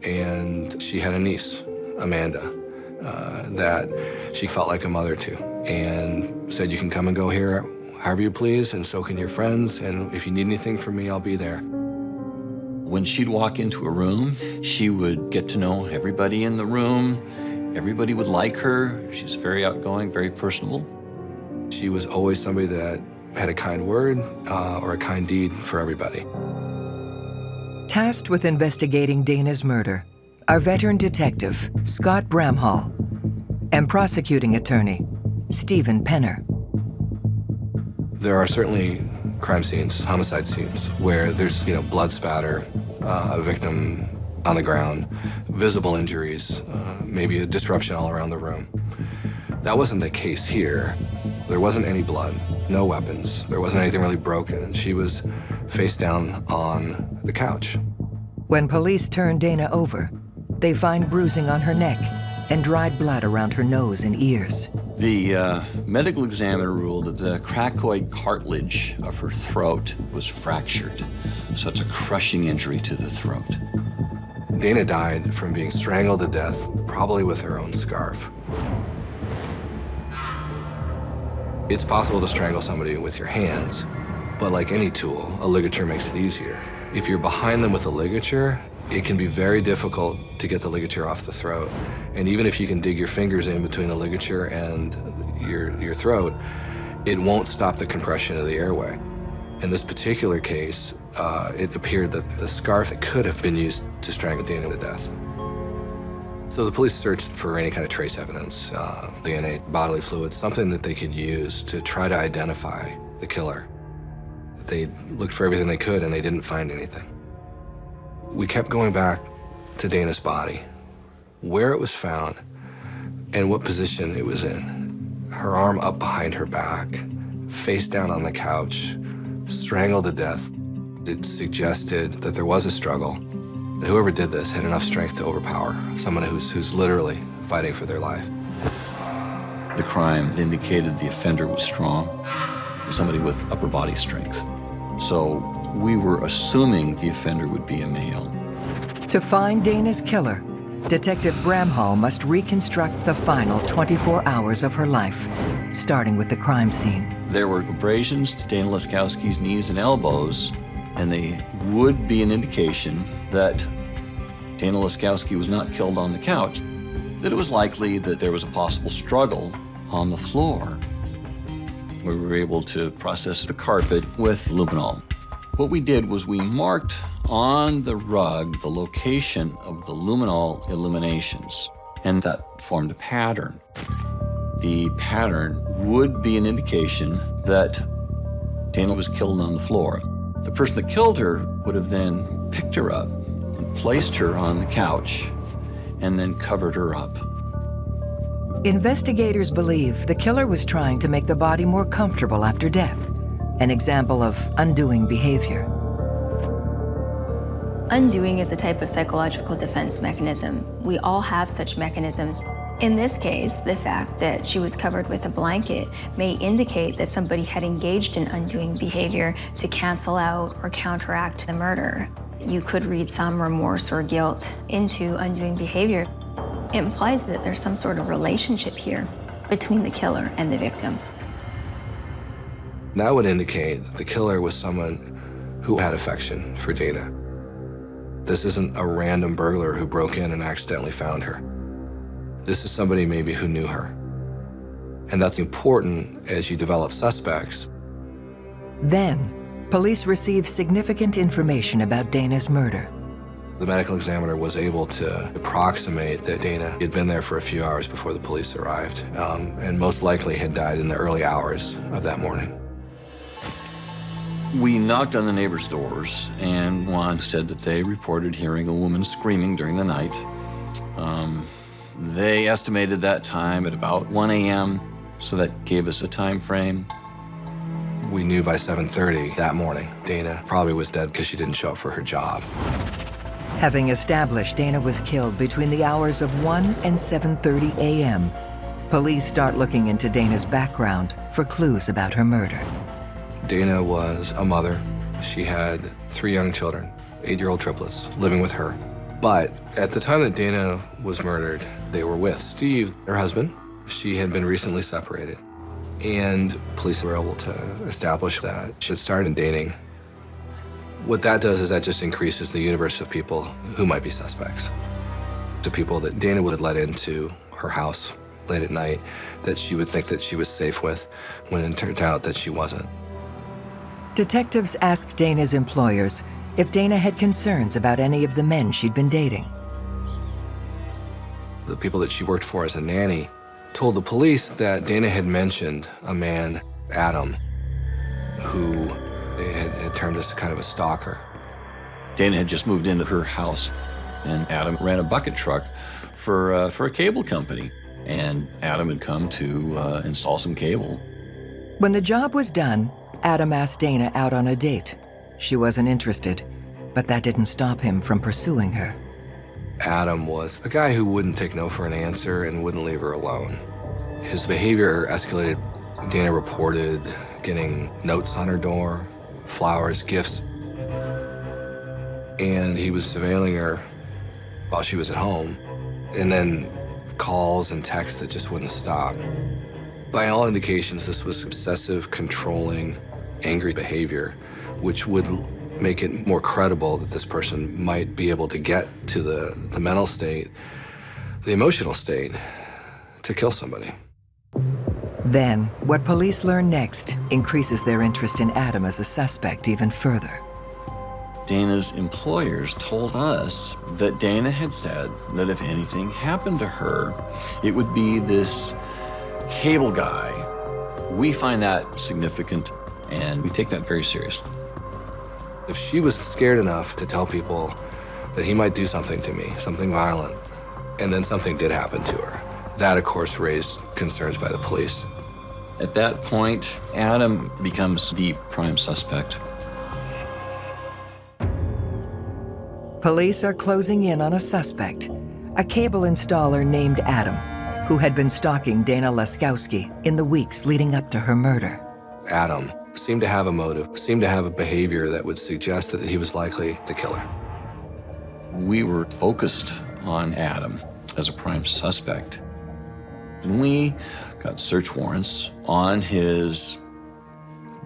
and she had a niece, Amanda, that she felt like a mother to, and said, you can come and go here however you please, and so can your friends, and if you need anything from me, I'll be there. When she'd walk into a room, she would get to know everybody in the room. Everybody would like her. She's very outgoing, very personable. She was always somebody that had a kind word or a kind deed for everybody. Tasked with investigating Dana's murder are veteran detective Scott Bramhall and prosecuting attorney Stephen Penner. There are certainly crime scenes, homicide scenes, where there's, blood spatter, a victim on the ground, visible injuries, maybe a disruption all around the room. That wasn't the case here. There wasn't any blood, no weapons. There wasn't anything really broken. She was face down on the couch. When police turn Dana over, they find bruising on her neck and dried blood around her nose and ears. The medical examiner ruled that the cricoid cartilage of her throat was fractured. So it's a crushing injury to the throat. Dana died from being strangled to death, probably with her own scarf. It's possible to strangle somebody with your hands, but like any tool, a ligature makes it easier. If you're behind them with a ligature, it can be very difficult to get the ligature off the throat. And even if you can dig your fingers in between the ligature and your throat, it won't stop the compression of the airway. In this particular case, it appeared that the scarf could have been used to strangle Dana to death. So the police searched for any kind of trace evidence, DNA, bodily fluids, something that they could use to try to identify the killer. They looked for everything they could and they didn't find anything. We kept going back to Dana's body, where it was found and what position it was in. Her arm up behind her back, face down on the couch, strangled to death. It suggested that there was a struggle. Whoever did this had enough strength to overpower someone who's literally fighting for their life. The crime indicated the offender was strong, somebody with upper body strength. So we were assuming the offender would be a male. To find Dana's killer, Detective Bramhall must reconstruct the final 24 hours of her life, starting with the crime scene. There were abrasions to Dana Lascowski's knees and elbows, and they would be an indication that Dana Lascowski was not killed on the couch, that it was likely that there was a possible struggle on the floor. We were able to process the carpet with luminol. What we did was we marked on the rug the location of the luminol illuminations, and that formed a pattern. The pattern would be an indication that Dana was killed on the floor. The person that killed her would have then picked her up and placed her on the couch and then covered her up. Investigators believe the killer was trying to make the body more comfortable after death, an example of undoing behavior. Undoing is a type of psychological defense mechanism. We all have such mechanisms. In this case, the fact that she was covered with a blanket may indicate that somebody had engaged in undoing behavior to cancel out or counteract the murder. You could read some remorse or guilt into undoing behavior. It implies that there's some sort of relationship here between the killer and the victim. That would indicate that the killer was someone who had affection for Dana. This isn't a random burglar who broke in and accidentally found her. This is somebody maybe who knew her. And that's important as you develop suspects. Then, police receive significant information about Dana's murder. The medical examiner was able to approximate that Dana had been there for a few hours before the police arrived, and most likely had died in the early hours of that morning. We knocked on the neighbors' doors, and one said that they reported hearing a woman screaming during the night. They estimated that time at about 1 a.m., so that gave us a time frame. We knew by 7:30 that morning, Dana probably was dead because she didn't show up for her job. Having established Dana was killed between the hours of 1 and 7:30 a.m., police start looking into Dana's background for clues about her murder. Dana was a mother. She had 3 young children, 8-year-old triplets, living with her. But at the time that Dana was murdered, they were with Steve, her husband. She had been recently separated. And police were able to establish that she had started dating. What that does is that just increases the universe of people who might be suspects. The people that Dana would have let into her house late at night that she would think that she was safe with, when it turned out that she wasn't. Detectives asked Dana's employers if Dana had concerns about any of the men she'd been dating. The people that she worked for as a nanny told the police that Dana had mentioned a man, Adam, who they had termed as kind of a stalker. Dana had just moved into her house, and Adam ran a bucket truck for a cable company. And Adam had come to install some cable. When the job was done, Adam asked Dana out on a date. She wasn't interested, but that didn't stop him from pursuing her. Adam was a guy who wouldn't take no for an answer and wouldn't leave her alone. His behavior escalated. Dana reported getting notes on her door, flowers, gifts, and he was surveilling her while she was at home, and then calls and texts that just wouldn't stop. By all indications, this was obsessive, controlling, angry behavior, which would make it more credible that this person might be able to get to the mental state, the emotional state, to kill somebody. Then, what police learn next increases their interest in Adam as a suspect even further. Dana's employers told us that Dana had said that if anything happened to her, it would be this cable guy. We find that significant, and we take that very seriously. If she was scared enough to tell people that he might do something to me, something violent, and then something did happen to her, that, of course, raised concerns by the police. At that point, Adam becomes the prime suspect. Police are closing in on a suspect, a cable installer named Adam, who had been stalking Dana Lascowski in the weeks leading up to her murder. Adam seemed to have a motive, seemed to have a behavior that would suggest that he was likely the killer. We were focused on Adam as a prime suspect. And we got search warrants on his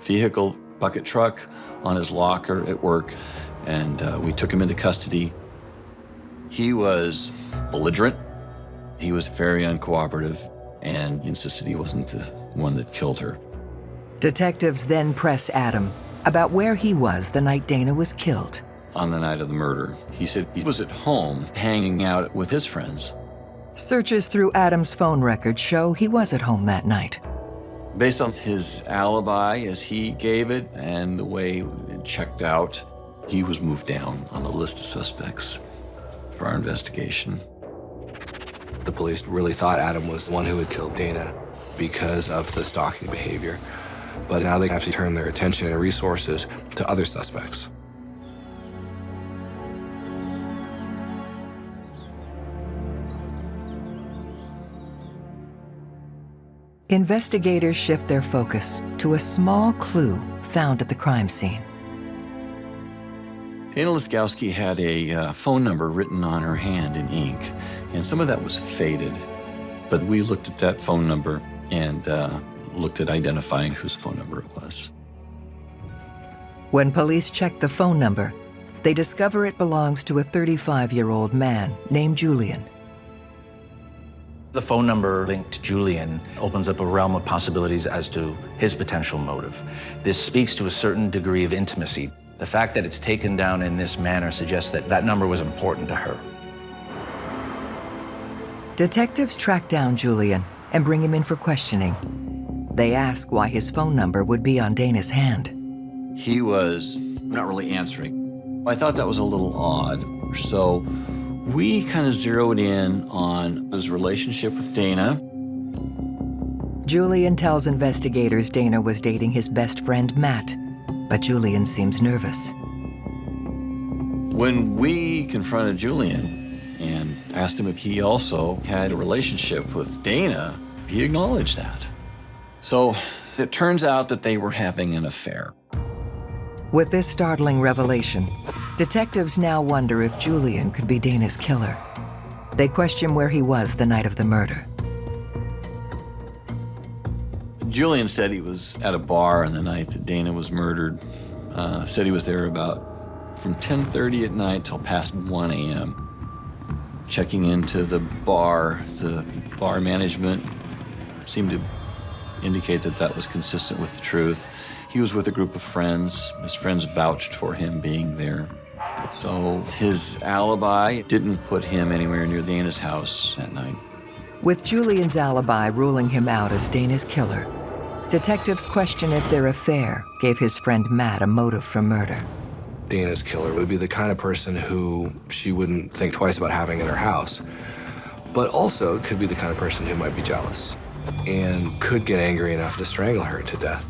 vehicle, bucket truck, on his locker at work, and we took him into custody. He was belligerent. He was very uncooperative and insisted he wasn't the one that killed her. Detectives then press Adam about where he was the night Dana was killed. On the night of the murder, he said he was at home hanging out with his friends. Searches through Adam's phone records show he was at home that night. Based on his alibi as he gave it and the way it checked out, he was moved down on the list of suspects for our investigation. The police really thought Adam was the one who had killed Dana because of the stalking behavior. But now they have to turn their attention and resources to other suspects. Investigators shift their focus to a small clue found at the crime scene. Dana Lascowski had a phone number written on her hand in ink, and some of that was faded. But we looked at that phone number and looked at identifying whose phone number it was. When police check the phone number, they discover it belongs to a 35-year-old man named Julian. The phone number linked to Julian opens up a realm of possibilities as to his potential motive. This speaks to a certain degree of intimacy. The fact that it's taken down in this manner suggests that that number was important to her. Detectives track down Julian and bring him in for questioning. They ask why his phone number would be on Dana's hand. He was not really answering. I thought that was a little odd. So we kind of zeroed in on his relationship with Dana. Julian tells investigators Dana was dating his best friend, Matt, but Julian seems nervous. When we confronted Julian and asked him if he also had a relationship with Dana, he acknowledged that. So it turns out that they were having an affair. With this startling revelation, detectives now wonder if Julian could be Dana's killer. They question where he was the night of the murder. Julian said he was at a bar on the night that Dana was murdered. Said he was there about from 10:30 at night till past 1 a.m. Checking into the bar management seemed to indicate that that was consistent with the truth. He was with a group of friends. His friends vouched for him being there. So his alibi didn't put him anywhere near Dana's house that night. With Julian's alibi ruling him out as Dana's killer, detectives question if their affair gave his friend Matt a motive for murder. Dana's killer would be the kind of person who she wouldn't think twice about having in her house, but also could be the kind of person who might be jealous and could get angry enough to strangle her to death.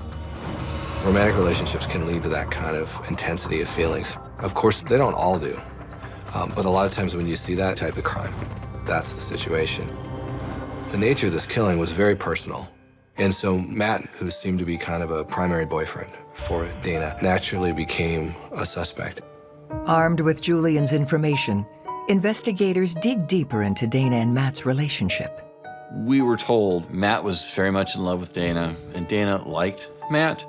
Romantic relationships can lead to that kind of intensity of feelings. Of course, they don't all do, but a lot of times when you see that type of crime, that's the situation. The nature of this killing was very personal, and so Matt, who seemed to be kind of a primary boyfriend for Dana, naturally became a suspect. Armed with Julian's information, investigators dig deeper into Dana and Matt's relationship. We were told Matt was very much in love with Dana, and Dana liked Matt,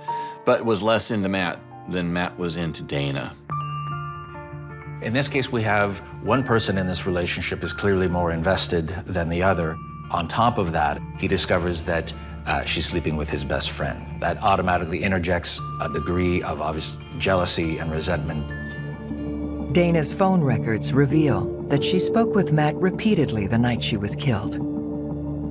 but was less into Matt than Matt was into Dana. In this case, we have one person in this relationship is clearly more invested than the other. On top of that, he discovers that she's sleeping with his best friend. That automatically interjects a degree of obvious jealousy and resentment. Dana's phone records reveal that she spoke with Matt repeatedly the night she was killed.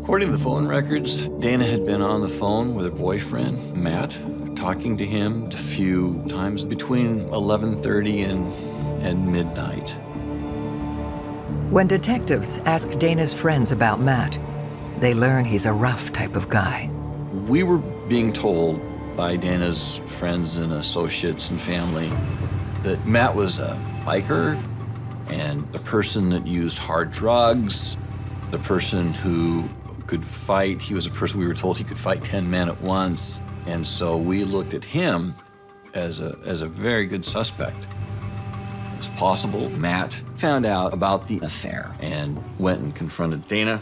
According to the phone records, Dana had been on the phone with her boyfriend, Matt, talking to him a few times between 11:30 and midnight. When detectives ask Dana's friends about Matt, they learn he's a rough type of guy. We were being told by Dana's friends and associates and family that Matt was a biker and a person that used hard drugs, the person who could fight. He was a person we were told he could fight 10 men at once. And so we looked at him as a very good suspect. It was possible Matt found out about the affair and went and confronted Dana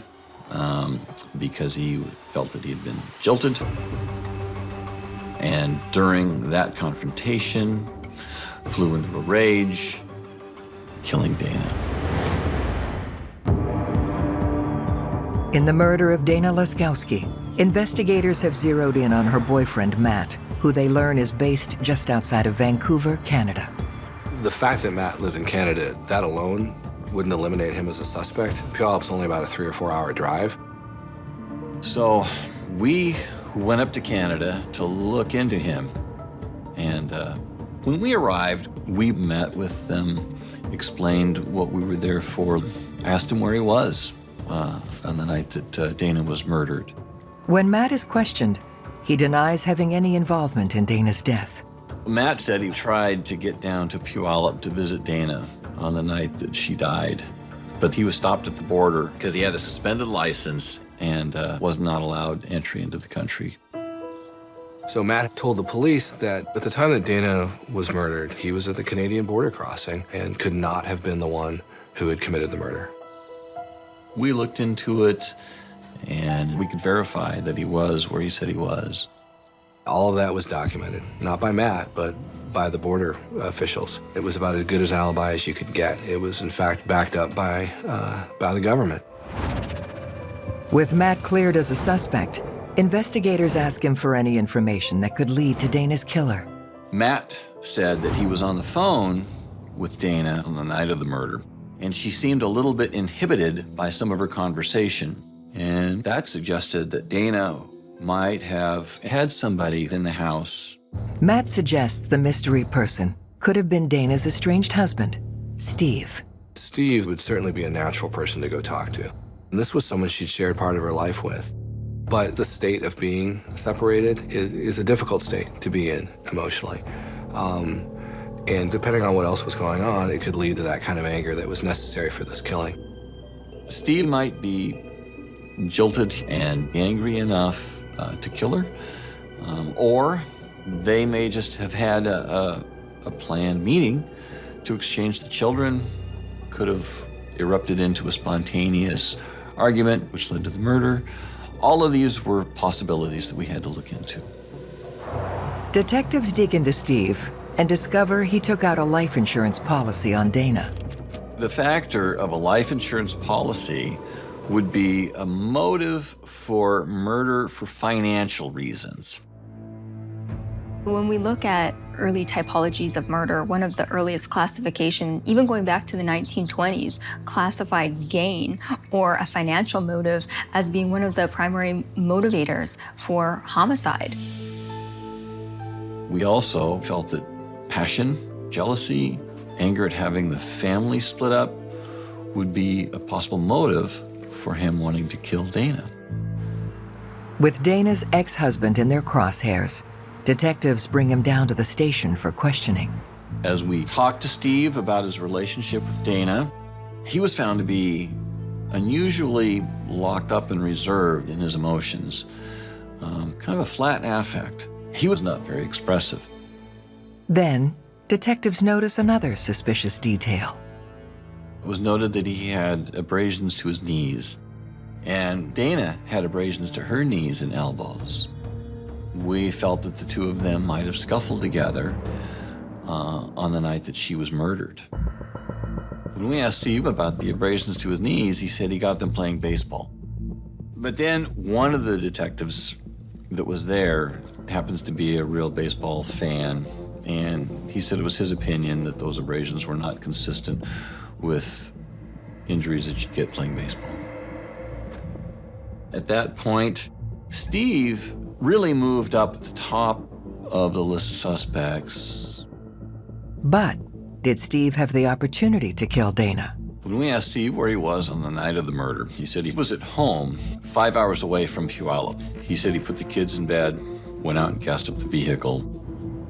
because he felt that he had been jilted. And during that confrontation, flew into a rage, killing Dana. In the murder of Dana Lascowski, investigators have zeroed in on her boyfriend, Matt, who they learn is based just outside of Vancouver, Canada. The fact that Matt lived in Canada, that alone wouldn't eliminate him as a suspect. Puyallup's only about a 3 or 4 hour drive. So we went up to Canada to look into him. And when we arrived, we met with them, explained what we were there for, asked him where he was on the night that Dana was murdered. When Matt is questioned, he denies having any involvement in Dana's death. Matt said he tried to get down to Puyallup to visit Dana on the night that she died, but he was stopped at the border because he had a suspended license and was not allowed entry into the country. So Matt told the police that at the time that Dana was murdered, he was at the Canadian border crossing and could not have been the one who had committed the murder. We looked into it, and we could verify that he was where he said he was. All of that was documented, not by Matt, but by the border officials. It was about as good as an alibi as you could get. It was, in fact, backed up by the government. With Matt cleared as a suspect, investigators ask him for any information that could lead to Dana's killer. Matt said that he was on the phone with Dana on the night of the murder, and she seemed a little bit inhibited by some of her conversation. And that suggested that Dana might have had somebody in the house. Matt suggests the mystery person could have been Dana's estranged husband, Steve. Steve would certainly be a natural person to go talk to. And this was someone she'd shared part of her life with. But the state of being separated is a difficult state to be in emotionally. And depending on what else was going on, it could lead to that kind of anger that was necessary for this killing. Steve might be jilted and angry enough to kill her, or they may just have had a planned meeting to exchange the children, could have erupted into a spontaneous argument, which led to the murder. All of these were possibilities that we had to look into. Detectives dig into Steve and discover he took out a life insurance policy on Dana. The factor of a life insurance policy would be a motive for murder for financial reasons. When we look at early typologies of murder, one of the earliest classification, even going back to the 1920s, classified gain or a financial motive as being one of the primary motivators for homicide. We also felt that passion, jealousy, anger at having the family split up would be a possible motive for him wanting to kill Dana. With Dana's ex-husband in their crosshairs, detectives bring him down to the station for questioning. As we talked to Steve about his relationship with Dana, he was found to be unusually locked up and reserved in his emotions, kind of a flat affect. He was not very expressive. Then, detectives notice another suspicious detail. It was noted that he had abrasions to his knees, and Dana had abrasions to her knees and elbows. We felt that the two of them might have scuffled together on the night that she was murdered. When we asked Steve about the abrasions to his knees, he said he got them playing baseball. But then one of the detectives that was there happens to be a real baseball fan, and he said it was his opinion that those abrasions were not consistent with injuries that you'd get playing baseball. At that point, Steve really moved up at the top of the list of suspects. But did Steve have the opportunity to kill Dana? When we asked Steve where he was on the night of the murder, he said he was at home 5 hours away from Puyallup. He said he put the kids in bed, went out and gassed up the vehicle,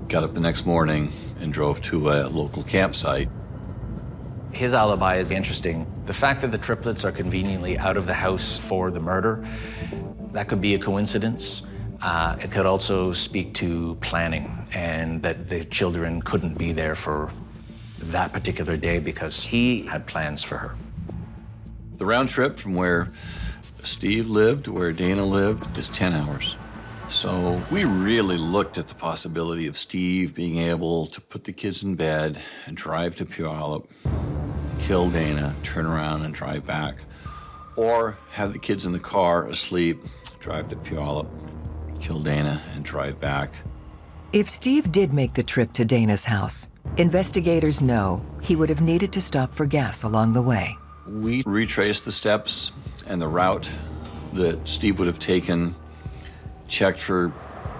got up the next morning and drove to a local campsite. His alibi is interesting. The fact that the triplets are conveniently out of the house for the murder, that could be a coincidence. It could also speak to planning and that the children couldn't be there for that particular day because he had plans for her. The round trip from where Steve lived to where Dana lived is 10 hours. So we really looked at the possibility of Steve being able to put the kids in bed and drive to Puyallup, kill Dana, turn around and drive back, or have the kids in the car asleep, drive to Puyallup, kill Dana, and drive back. If Steve did make the trip to Dana's house, investigators know he would have needed to stop for gas along the way. We retraced the steps and the route that Steve would have taken, checked for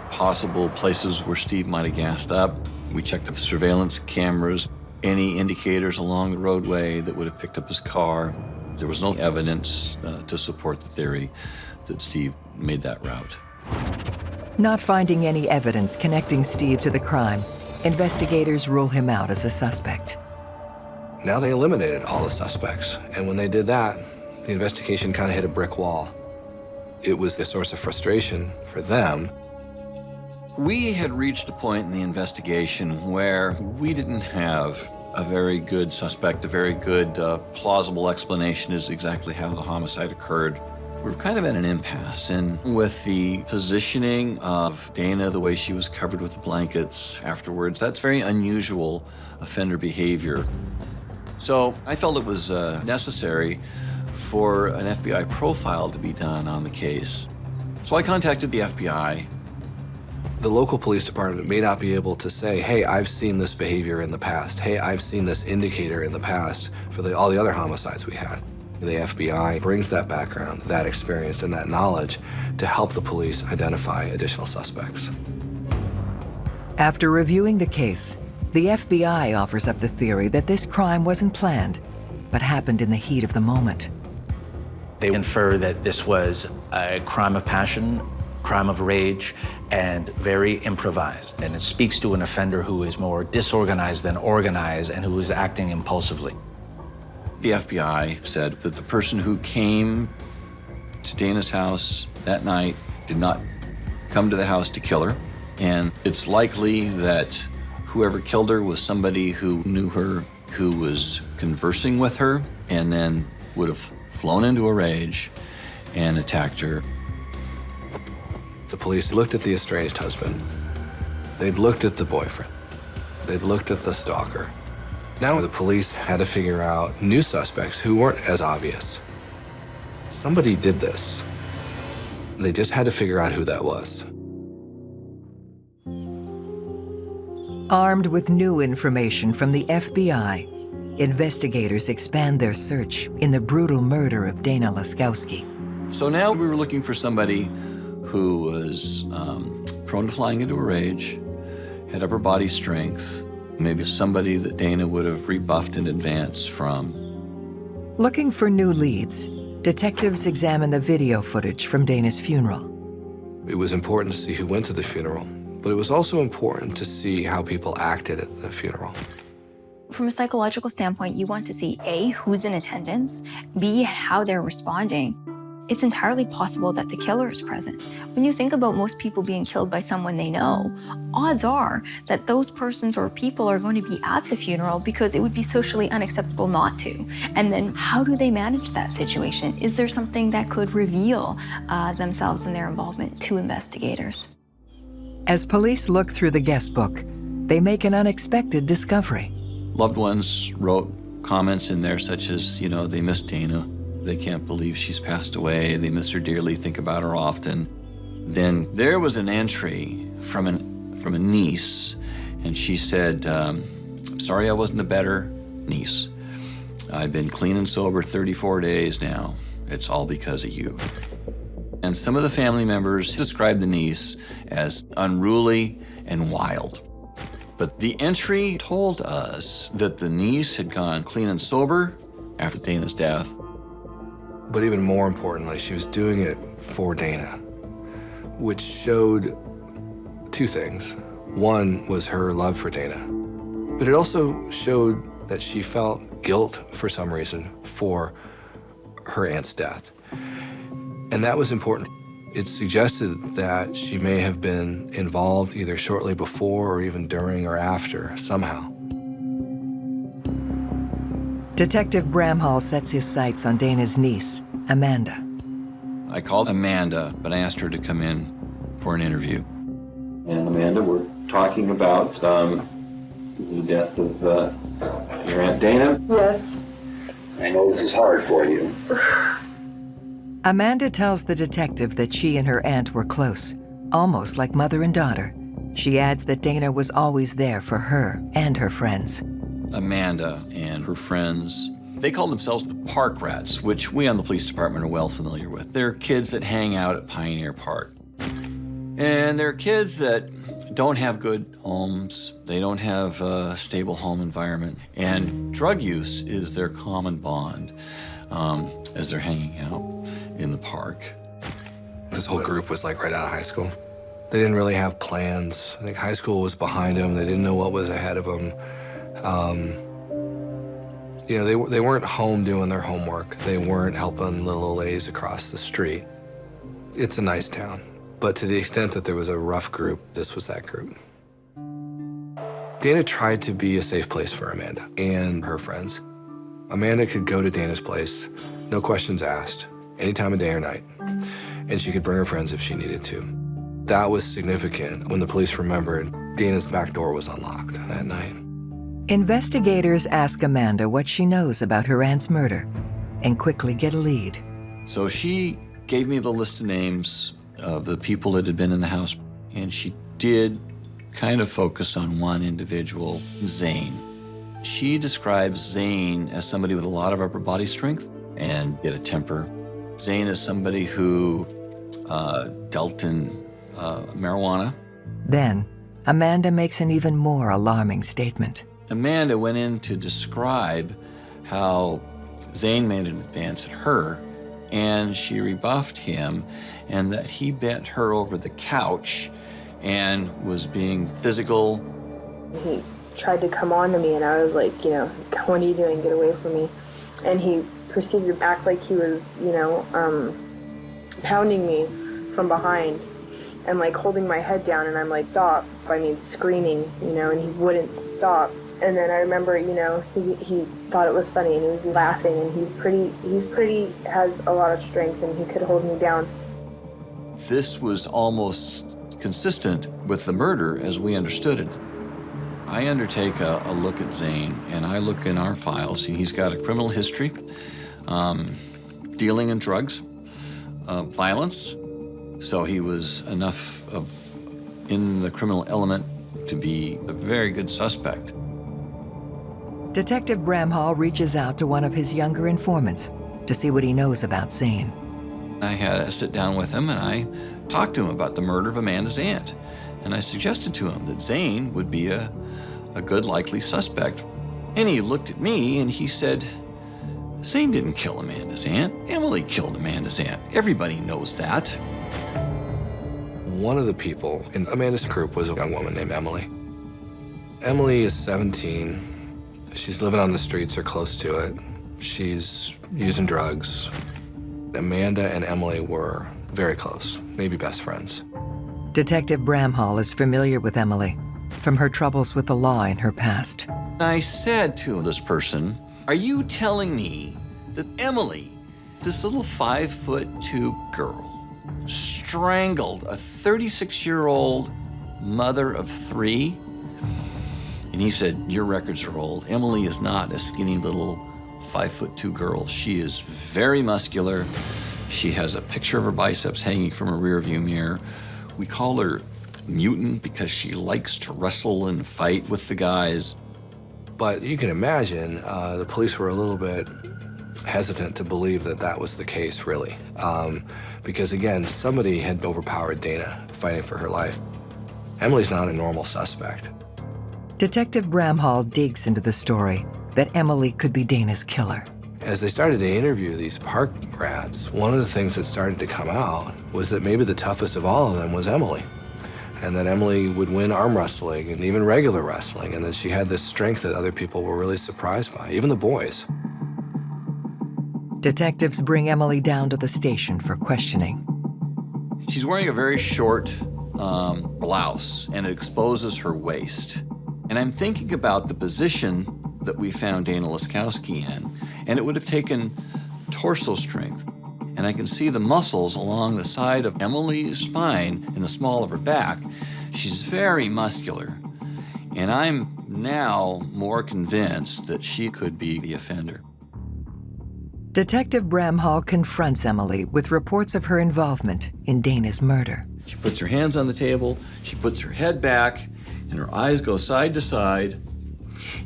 possible places where Steve might have gassed up. We checked the surveillance cameras, any indicators along the roadway that would have picked up his car. There was no evidence to support the theory that Steve made that route. Not finding any evidence connecting Steve to the crime, investigators rule him out as a suspect. Now they eliminated all the suspects, and when they did that, the investigation kind of hit a brick wall. It was a source of frustration for them. We had reached a point in the investigation where we didn't have a very good suspect, a very good plausible explanation as exactly how the homicide occurred. We were kind of at an impasse, and with the positioning of Dana, the way she was covered with the blankets afterwards, that's very unusual offender behavior. So I felt it was necessary for an FBI profile to be done on the case. So I contacted the FBI. The local police department may not be able to say, hey, I've seen this behavior in the past. Hey, I've seen this indicator in the past for all the other homicides we had. The FBI brings that background, that experience, and that knowledge to help the police identify additional suspects. After reviewing the case, the FBI offers up the theory that this crime wasn't planned, but happened in the heat of the moment. They infer that this was a crime of passion, crime of rage, and very improvised. And it speaks to an offender who is more disorganized than organized and who is acting impulsively. The FBI said that the person who came to Dana's house that night did not come to the house to kill her. And it's likely that whoever killed her was somebody who knew her, who was conversing with her, and then would have flown into a rage and attacked her. The police looked at the estranged husband. They'd looked at the boyfriend. They'd looked at the stalker. Now the police had to figure out new suspects who weren't as obvious. Somebody did this. They just had to figure out who that was. Armed with new information from the FBI, investigators expand their search in the brutal murder of Dana Lascowski. So now we were looking for somebody who was prone to flying into a rage, had upper body strength, maybe somebody that Dana would have rebuffed in advance from. Looking for new leads, detectives examine the video footage from Dana's funeral. It was important to see who went to the funeral, but it was also important to see how people acted at the funeral. From a psychological standpoint, you want to see A, who's in attendance, B, how they're responding. It's entirely possible that the killer is present. When you think about most people being killed by someone they know, odds are that those persons or people are going to be at the funeral because it would be socially unacceptable not to. And then how do they manage that situation? Is there something that could reveal themselves and their involvement to investigators? As police look through the guest book, they make an unexpected discovery. Loved ones wrote comments in there such as, you know, they miss Dana. They can't believe she's passed away. They miss her dearly, think about her often. Then there was an entry from a niece, and she said, I'm sorry I wasn't a better niece. I've been clean and sober 34 days now. It's all because of you. And some of the family members described the niece as unruly and wild. But the entry told us that the niece had gone clean and sober after Dana's death. But even more importantly, she was doing it for Dana, which showed two things. One was her love for Dana, but it also showed that she felt guilt for some reason for her aunt's death. And that was important. It suggested that she may have been involved either shortly before or even during or after, somehow. Detective Bramhall sets his sights on Dana's niece, Amanda. I called Amanda, but I asked her to come in for an interview. And Amanda, we're talking about the death of your Aunt Dana. Yes. I know this is hard for you. Amanda tells the detective that she and her aunt were close, almost like mother and daughter. She adds that Dana was always there for her and her friends. Amanda and her friends, they call themselves the Park Rats, which we on the police department are well familiar with. They're kids that hang out at Pioneer Park. And they're kids that don't have good homes. They don't have a stable home environment. And drug use is their common bond as they're hanging out in the park. This whole group was like right out of high school. They didn't really have plans. I think high school was behind them. They didn't know what was ahead of them. You know, they weren't home doing their homework. They weren't helping little old ladies across the street. It's a nice town, but to the extent that there was a rough group, this was that group. Dana tried to be a safe place for Amanda and her friends. Amanda could go to Dana's place, no questions asked, any time of day or night, and she could bring her friends if she needed to. That was significant when the police remembered Dana's back door was unlocked that night. Investigators ask Amanda what she knows about her aunt's murder and quickly get a lead. So she gave me the list of names of the people that had been in the house, and she did kind of focus on one individual, Zane. She describes Zane as somebody with a lot of upper body strength and yet a temper. Zane is somebody who dealt in marijuana. Then, Amanda makes an even more alarming statement. Amanda went in to describe how Zane made an advance at her, and she rebuffed him, and that he bent her over the couch and was being physical. He tried to come on to me, and I was like, you know, what are you doing? Get away from me. And he proceeded to act like he was, you know, pounding me from behind and like holding my head down, and I'm like, stop. I mean, screaming, you know, and he wouldn't stop. And then I remember, you know, he thought it was funny, and he was laughing, and he's has a lot of strength, and he could hold me down. This was almost consistent with the murder as we understood it. I undertake a look at Zane, and I look in our files. He's got a criminal history, dealing in drugs, violence. So he was enough in the criminal element to be a very good suspect. Detective Bramhall reaches out to one of his younger informants to see what he knows about Zane. I had a sit down with him, and I talked to him about the murder of Amanda's aunt. And I suggested to him that Zane would be a good likely suspect. And he looked at me and he said, Zane didn't kill Amanda's aunt. Emily killed Amanda's aunt. Everybody knows that. One of the people in Amanda's group was a young woman named Emily. Emily is 17. She's living on the streets or close to it. She's using drugs. Amanda and Emily were very close, maybe best friends. Detective Bramhall is familiar with Emily from her troubles with the law in her past. I said to this person, are you telling me that Emily, this little 5'2" girl, strangled a 36-year-old mother of 3? And he said, your records are old. Emily is not a skinny little 5'2" girl. She is very muscular. She has a picture of her biceps hanging from a rearview mirror. We call her mutant because she likes to wrestle and fight with the guys. But you can imagine the police were a little bit hesitant to believe that that was the case, really. Because again, somebody had overpowered Dana fighting for her life. Emily's not a normal suspect. Detective Bramhall digs into the story that Emily could be Dana's killer. As they started to interview these park rats, one of the things that started to come out was that maybe the toughest of all of them was Emily. And that Emily would win arm wrestling and even regular wrestling, and that she had this strength that other people were really surprised by, even the boys. Detectives bring Emily down to the station for questioning. She's wearing a very short blouse, and it exposes her waist. And I'm thinking about the position that we found Dana Lascowski in, and it would have taken torso strength. And I can see the muscles along the side of Emily's spine and the small of her back. She's very muscular. And I'm now more convinced that she could be the offender. Detective Bramhall confronts Emily with reports of her involvement in Dana's murder. She puts her hands on the table, she puts her head back, and her eyes go side to side.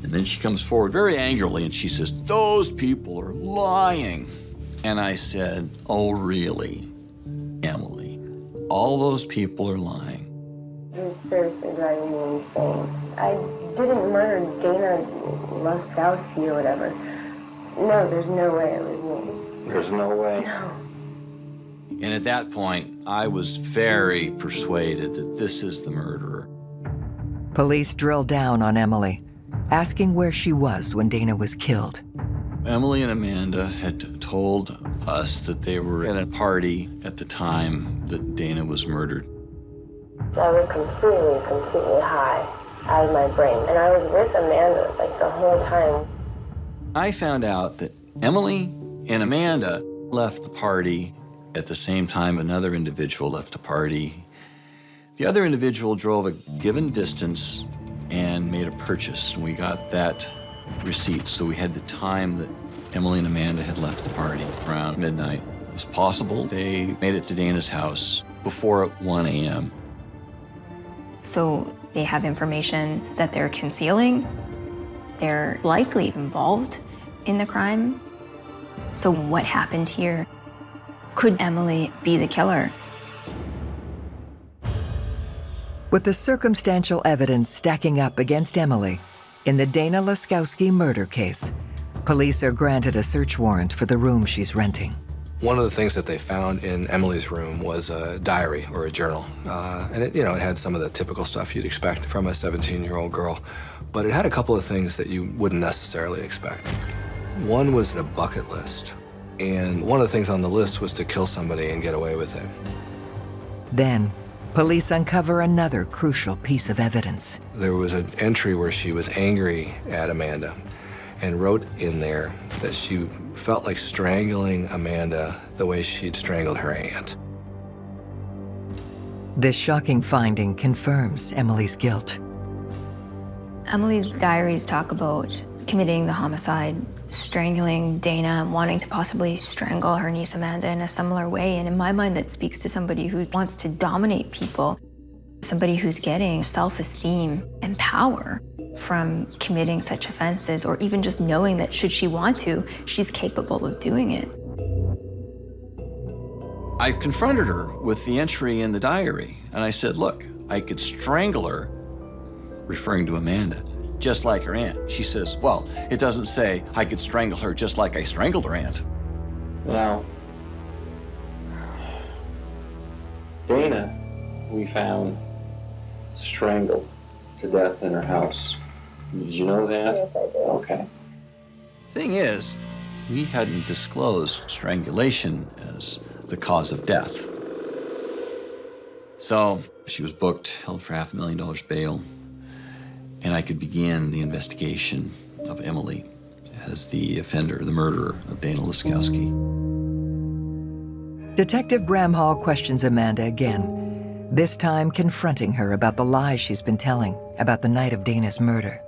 And then she comes forward very angrily and she says, those people are lying. And I said, oh, really, Emily? All those people are lying. You're seriously driving me insane. I didn't murder Dana Lascowski or whatever. No, there's no way it was me. There's no way. No. And at that point, I was very persuaded that this is the murderer. Police drill down on Emily, asking where she was when Dana was killed. Emily and Amanda had told us that they were at a party at the time that Dana was murdered. I was completely high out of my brain. And I was with Amanda like the whole time. I found out that Emily and Amanda left the party at the same time another individual left a party. The other individual drove a given distance and made a purchase, and we got that receipt, so we had the time that Emily and Amanda had left the party around midnight. It was possible they made it to Dana's house before 1 a.m. So they have information that they're concealing. They're likely involved in the crime. So what happened here? Could Emily be the killer? With the circumstantial evidence stacking up against Emily in the Dana Lascowski murder case, police are granted a search warrant for the room she's renting. One of the things that they found in Emily's room was a diary or a journal. And it had some of the typical stuff you'd expect from a 17-year-old girl. But it had a couple of things that you wouldn't necessarily expect. One was the bucket list. And one of the things on the list was to kill somebody and get away with it. Then, police uncover another crucial piece of evidence. There was an entry where she was angry at Amanda and wrote in there that she felt like strangling Amanda the way she'd strangled her aunt. This shocking finding confirms Emily's guilt. Emily's diaries talk about committing the homicide, strangling Dana, wanting to possibly strangle her niece Amanda in a similar way. And in my mind, that speaks to somebody who wants to dominate people, somebody who's getting self-esteem and power from committing such offenses, or even just knowing that should she want to, she's capable of doing it. I confronted her with the entry in the diary, and I said, look, I could strangle her, referring to Amanda, just like her aunt. She says, well, it doesn't say I could strangle her just like I strangled her aunt. Now, Dana, we found strangled to death in her house. Did you know that? Yes, I did. Okay. Thing is, we hadn't disclosed strangulation as the cause of death. So she was booked, held for $500,000 bail, and I could begin the investigation of Emily as the offender, the murderer of Dana Lascowski. Detective Bramhall questions Amanda again, this time confronting her about the lies she's been telling about the night of Dana's murder.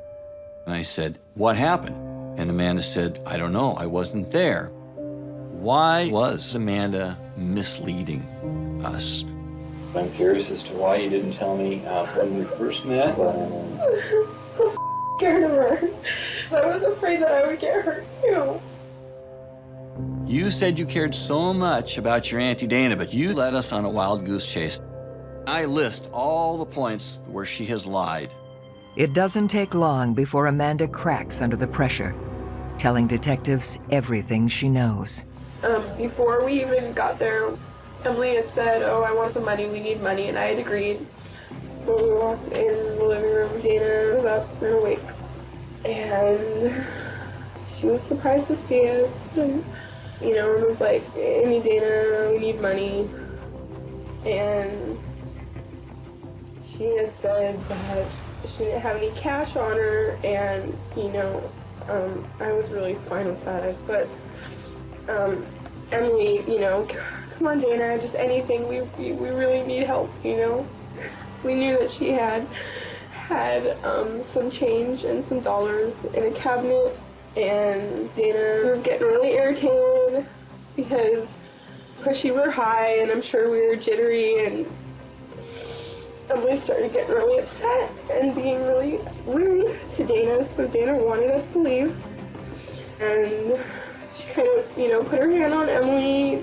And I said, what happened? And Amanda said, I don't know, I wasn't there. Why was Amanda misleading us? I'm curious as to why you didn't tell me when we first met. So scared of her. I was afraid that I would get hurt too. You said you cared so much about your Auntie Dana, but you led us on a wild goose chase. I list all the points where she has lied. It doesn't take long before Amanda cracks under the pressure, telling detectives everything she knows. Before we even got there, Emily had said, oh, I want some money, we need money, and I had agreed. When we walked in the living room, Dana was up and awake. And she was surprised to see us, and, and was like, Amy, Dana, we need money. And she had said that she didn't have any cash on her, and, I was really fine with that. But, Emily, come on, Dana, just anything. We really need help, We knew that she had some change and some dollars in a cabinet, and Dana was getting really irritated because she were high, and I'm sure we were jittery, and Emily started getting really upset and being really rude to Dana, so Dana wanted us to leave. And she kind of, put her hand on Emily,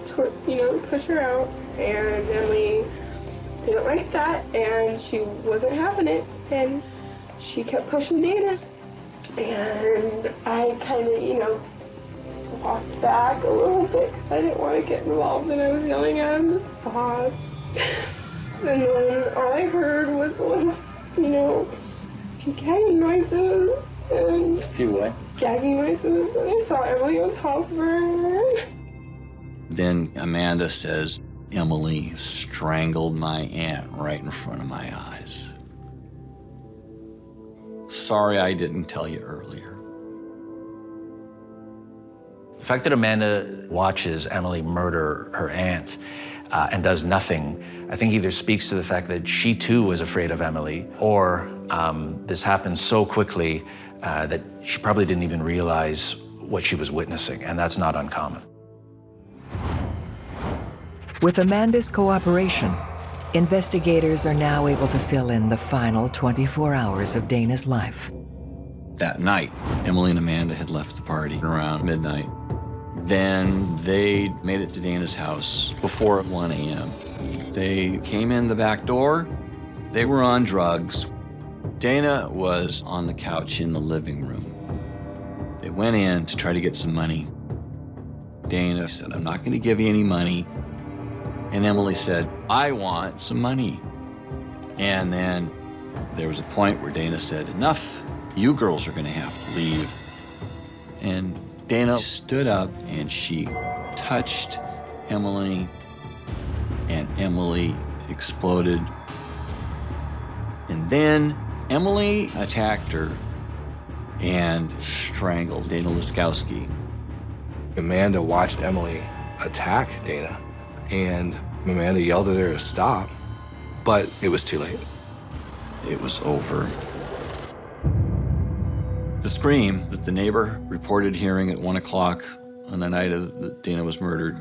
push her out, and Emily didn't like that, and she wasn't having it, and she kept pushing Dana. And I kind of, walked back a little bit because I didn't want to get involved, and I was yelling at him to stop. And then all I heard was gagging noises and gagging noises, and I saw Emily on top of her. Then Amanda says, Emily strangled my aunt right in front of my eyes. Sorry I didn't tell you earlier. The fact that Amanda watches Emily murder her aunt and does nothing, I think either speaks to the fact that she too was afraid of Emily, or this happened so quickly that she probably didn't even realize what she was witnessing, and that's not uncommon. With Amanda's cooperation, Investigators are now able to fill in the final 24 hours of Dana's life. That night, Emily and Amanda had left the party around midnight. Then they made it to Dana's house before 1 a.m. They came in the back door. They were on drugs. Dana was on the couch in the living room. They went in to try to get some money. Dana said, "I'm not going to give you any money." And Emily said, "I want some money." And then there was a point where Dana said, "Enough. You girls are going to have to leave." And Dana stood up and she touched Emily, and Emily exploded. And then Emily attacked her and strangled Dana Lascowski. Amanda watched Emily attack Dana, and Amanda yelled at her to stop, but it was too late. It was over. The scream that the neighbor reported hearing at 1 o'clock on the night that Dana was murdered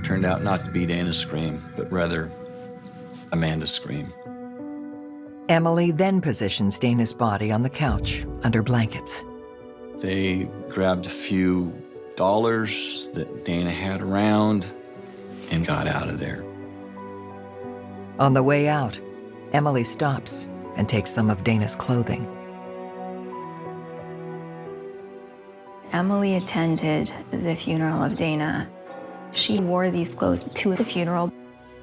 turned out not to be Dana's scream, but rather Amanda's scream. Emily then positions Dana's body on the couch under blankets. They grabbed a few dollars that Dana had around and got out of there. On the way out, Emily stops and takes some of Dana's clothing. Emily attended the funeral of Dana. She wore these clothes to the funeral.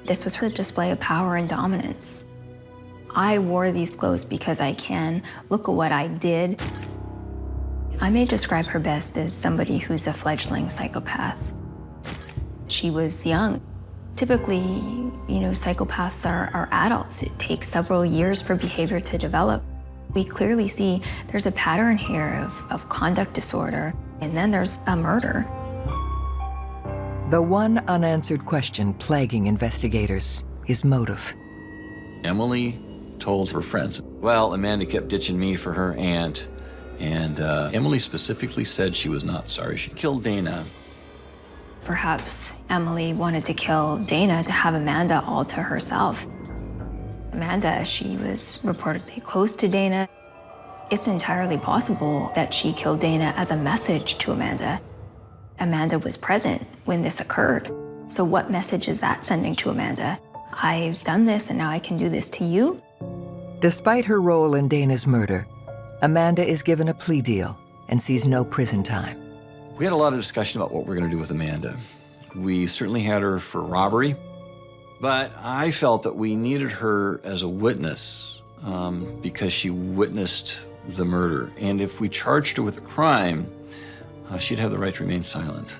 This was her display of power and dominance. I wore these clothes because I can. Look at what I did. I may describe her best as somebody who's a fledgling psychopath. She was young. Typically, psychopaths are adults. It takes several years for behavior to develop. We clearly see there's a pattern here of conduct disorder, and then there's a murder. The one unanswered question plaguing investigators is motive. Emily told her friends, "Well, Amanda kept ditching me for her aunt." And Emily specifically said she was not sorry she killed Dana. Perhaps Emily wanted to kill Dana to have Amanda all to herself. Amanda, she was reportedly close to Dana. It's entirely possible that she killed Dana as a message to Amanda. Amanda was present when this occurred. So what message is that sending to Amanda? I've done this and now I can do this to you? Despite her role in Dana's murder, Amanda is given a plea deal and sees no prison time. We had a lot of discussion about what we're going to do with Amanda. We certainly had her for robbery, but I felt that we needed her as a witness because she witnessed the murder. And if we charged her with a crime, she'd have the right to remain silent.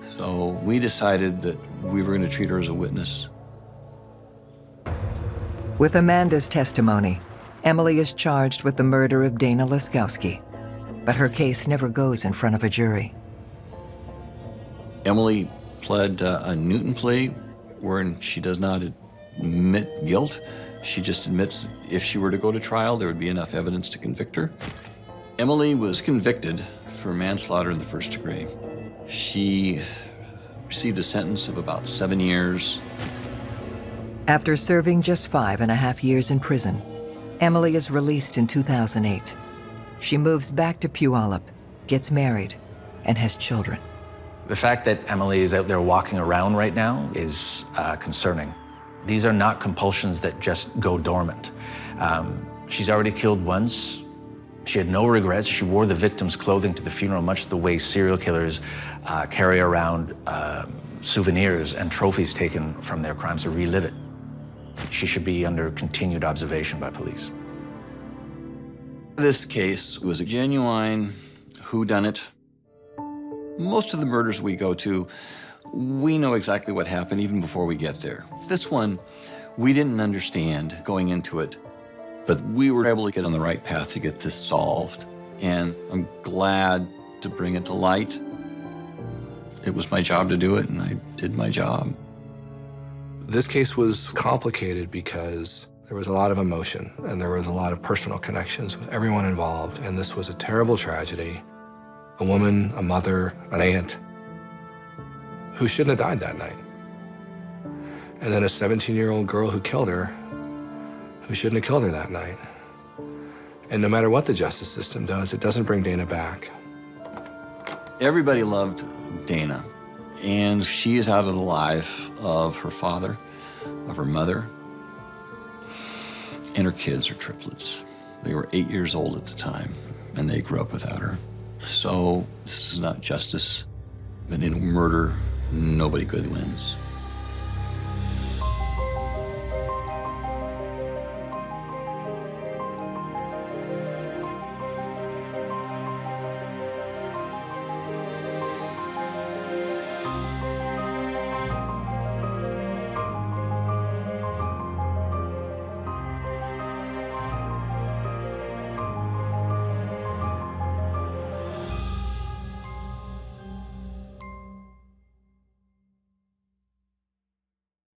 So we decided that we were going to treat her as a witness. With Amanda's testimony, Emily is charged with the murder of Dana Lascowski, but her case never goes in front of a jury. Emily pled a Newton plea wherein she does not admit guilt. She just admits if she were to go to trial, there would be enough evidence to convict her. Emily was convicted for manslaughter in the first degree. She received a sentence of about 7 years. After serving just 5.5 years in prison, Emily is released in 2008. She moves back to Puyallup, gets married, and has children. The fact that Emily is out there walking around right now is concerning. These are not compulsions that just go dormant. She's already killed once. She had no regrets. She wore the victim's clothing to the funeral, much the way serial killers carry around souvenirs and trophies taken from their crimes to relive it. She should be under continued observation by police. This case was a genuine whodunit. Most of the murders we go to, we know exactly what happened even before we get there. This one, we didn't understand going into it, but we were able to get on the right path to get this solved. And I'm glad to bring it to light. It was my job to do it, and I did my job. This case was complicated because there was a lot of emotion and there was a lot of personal connections with everyone involved, and this was a terrible tragedy. A woman, a mother, an aunt who shouldn't have died that night. And then a 17-year-old girl who killed her, who shouldn't have killed her that night. And no matter what the justice system does, it doesn't bring Dana back. Everybody loved Dana, and she is out of the life of her father, of her mother, and her kids are triplets. They were 8 years old at the time, and they grew up without her. So this is not justice, but in murder, nobody good wins.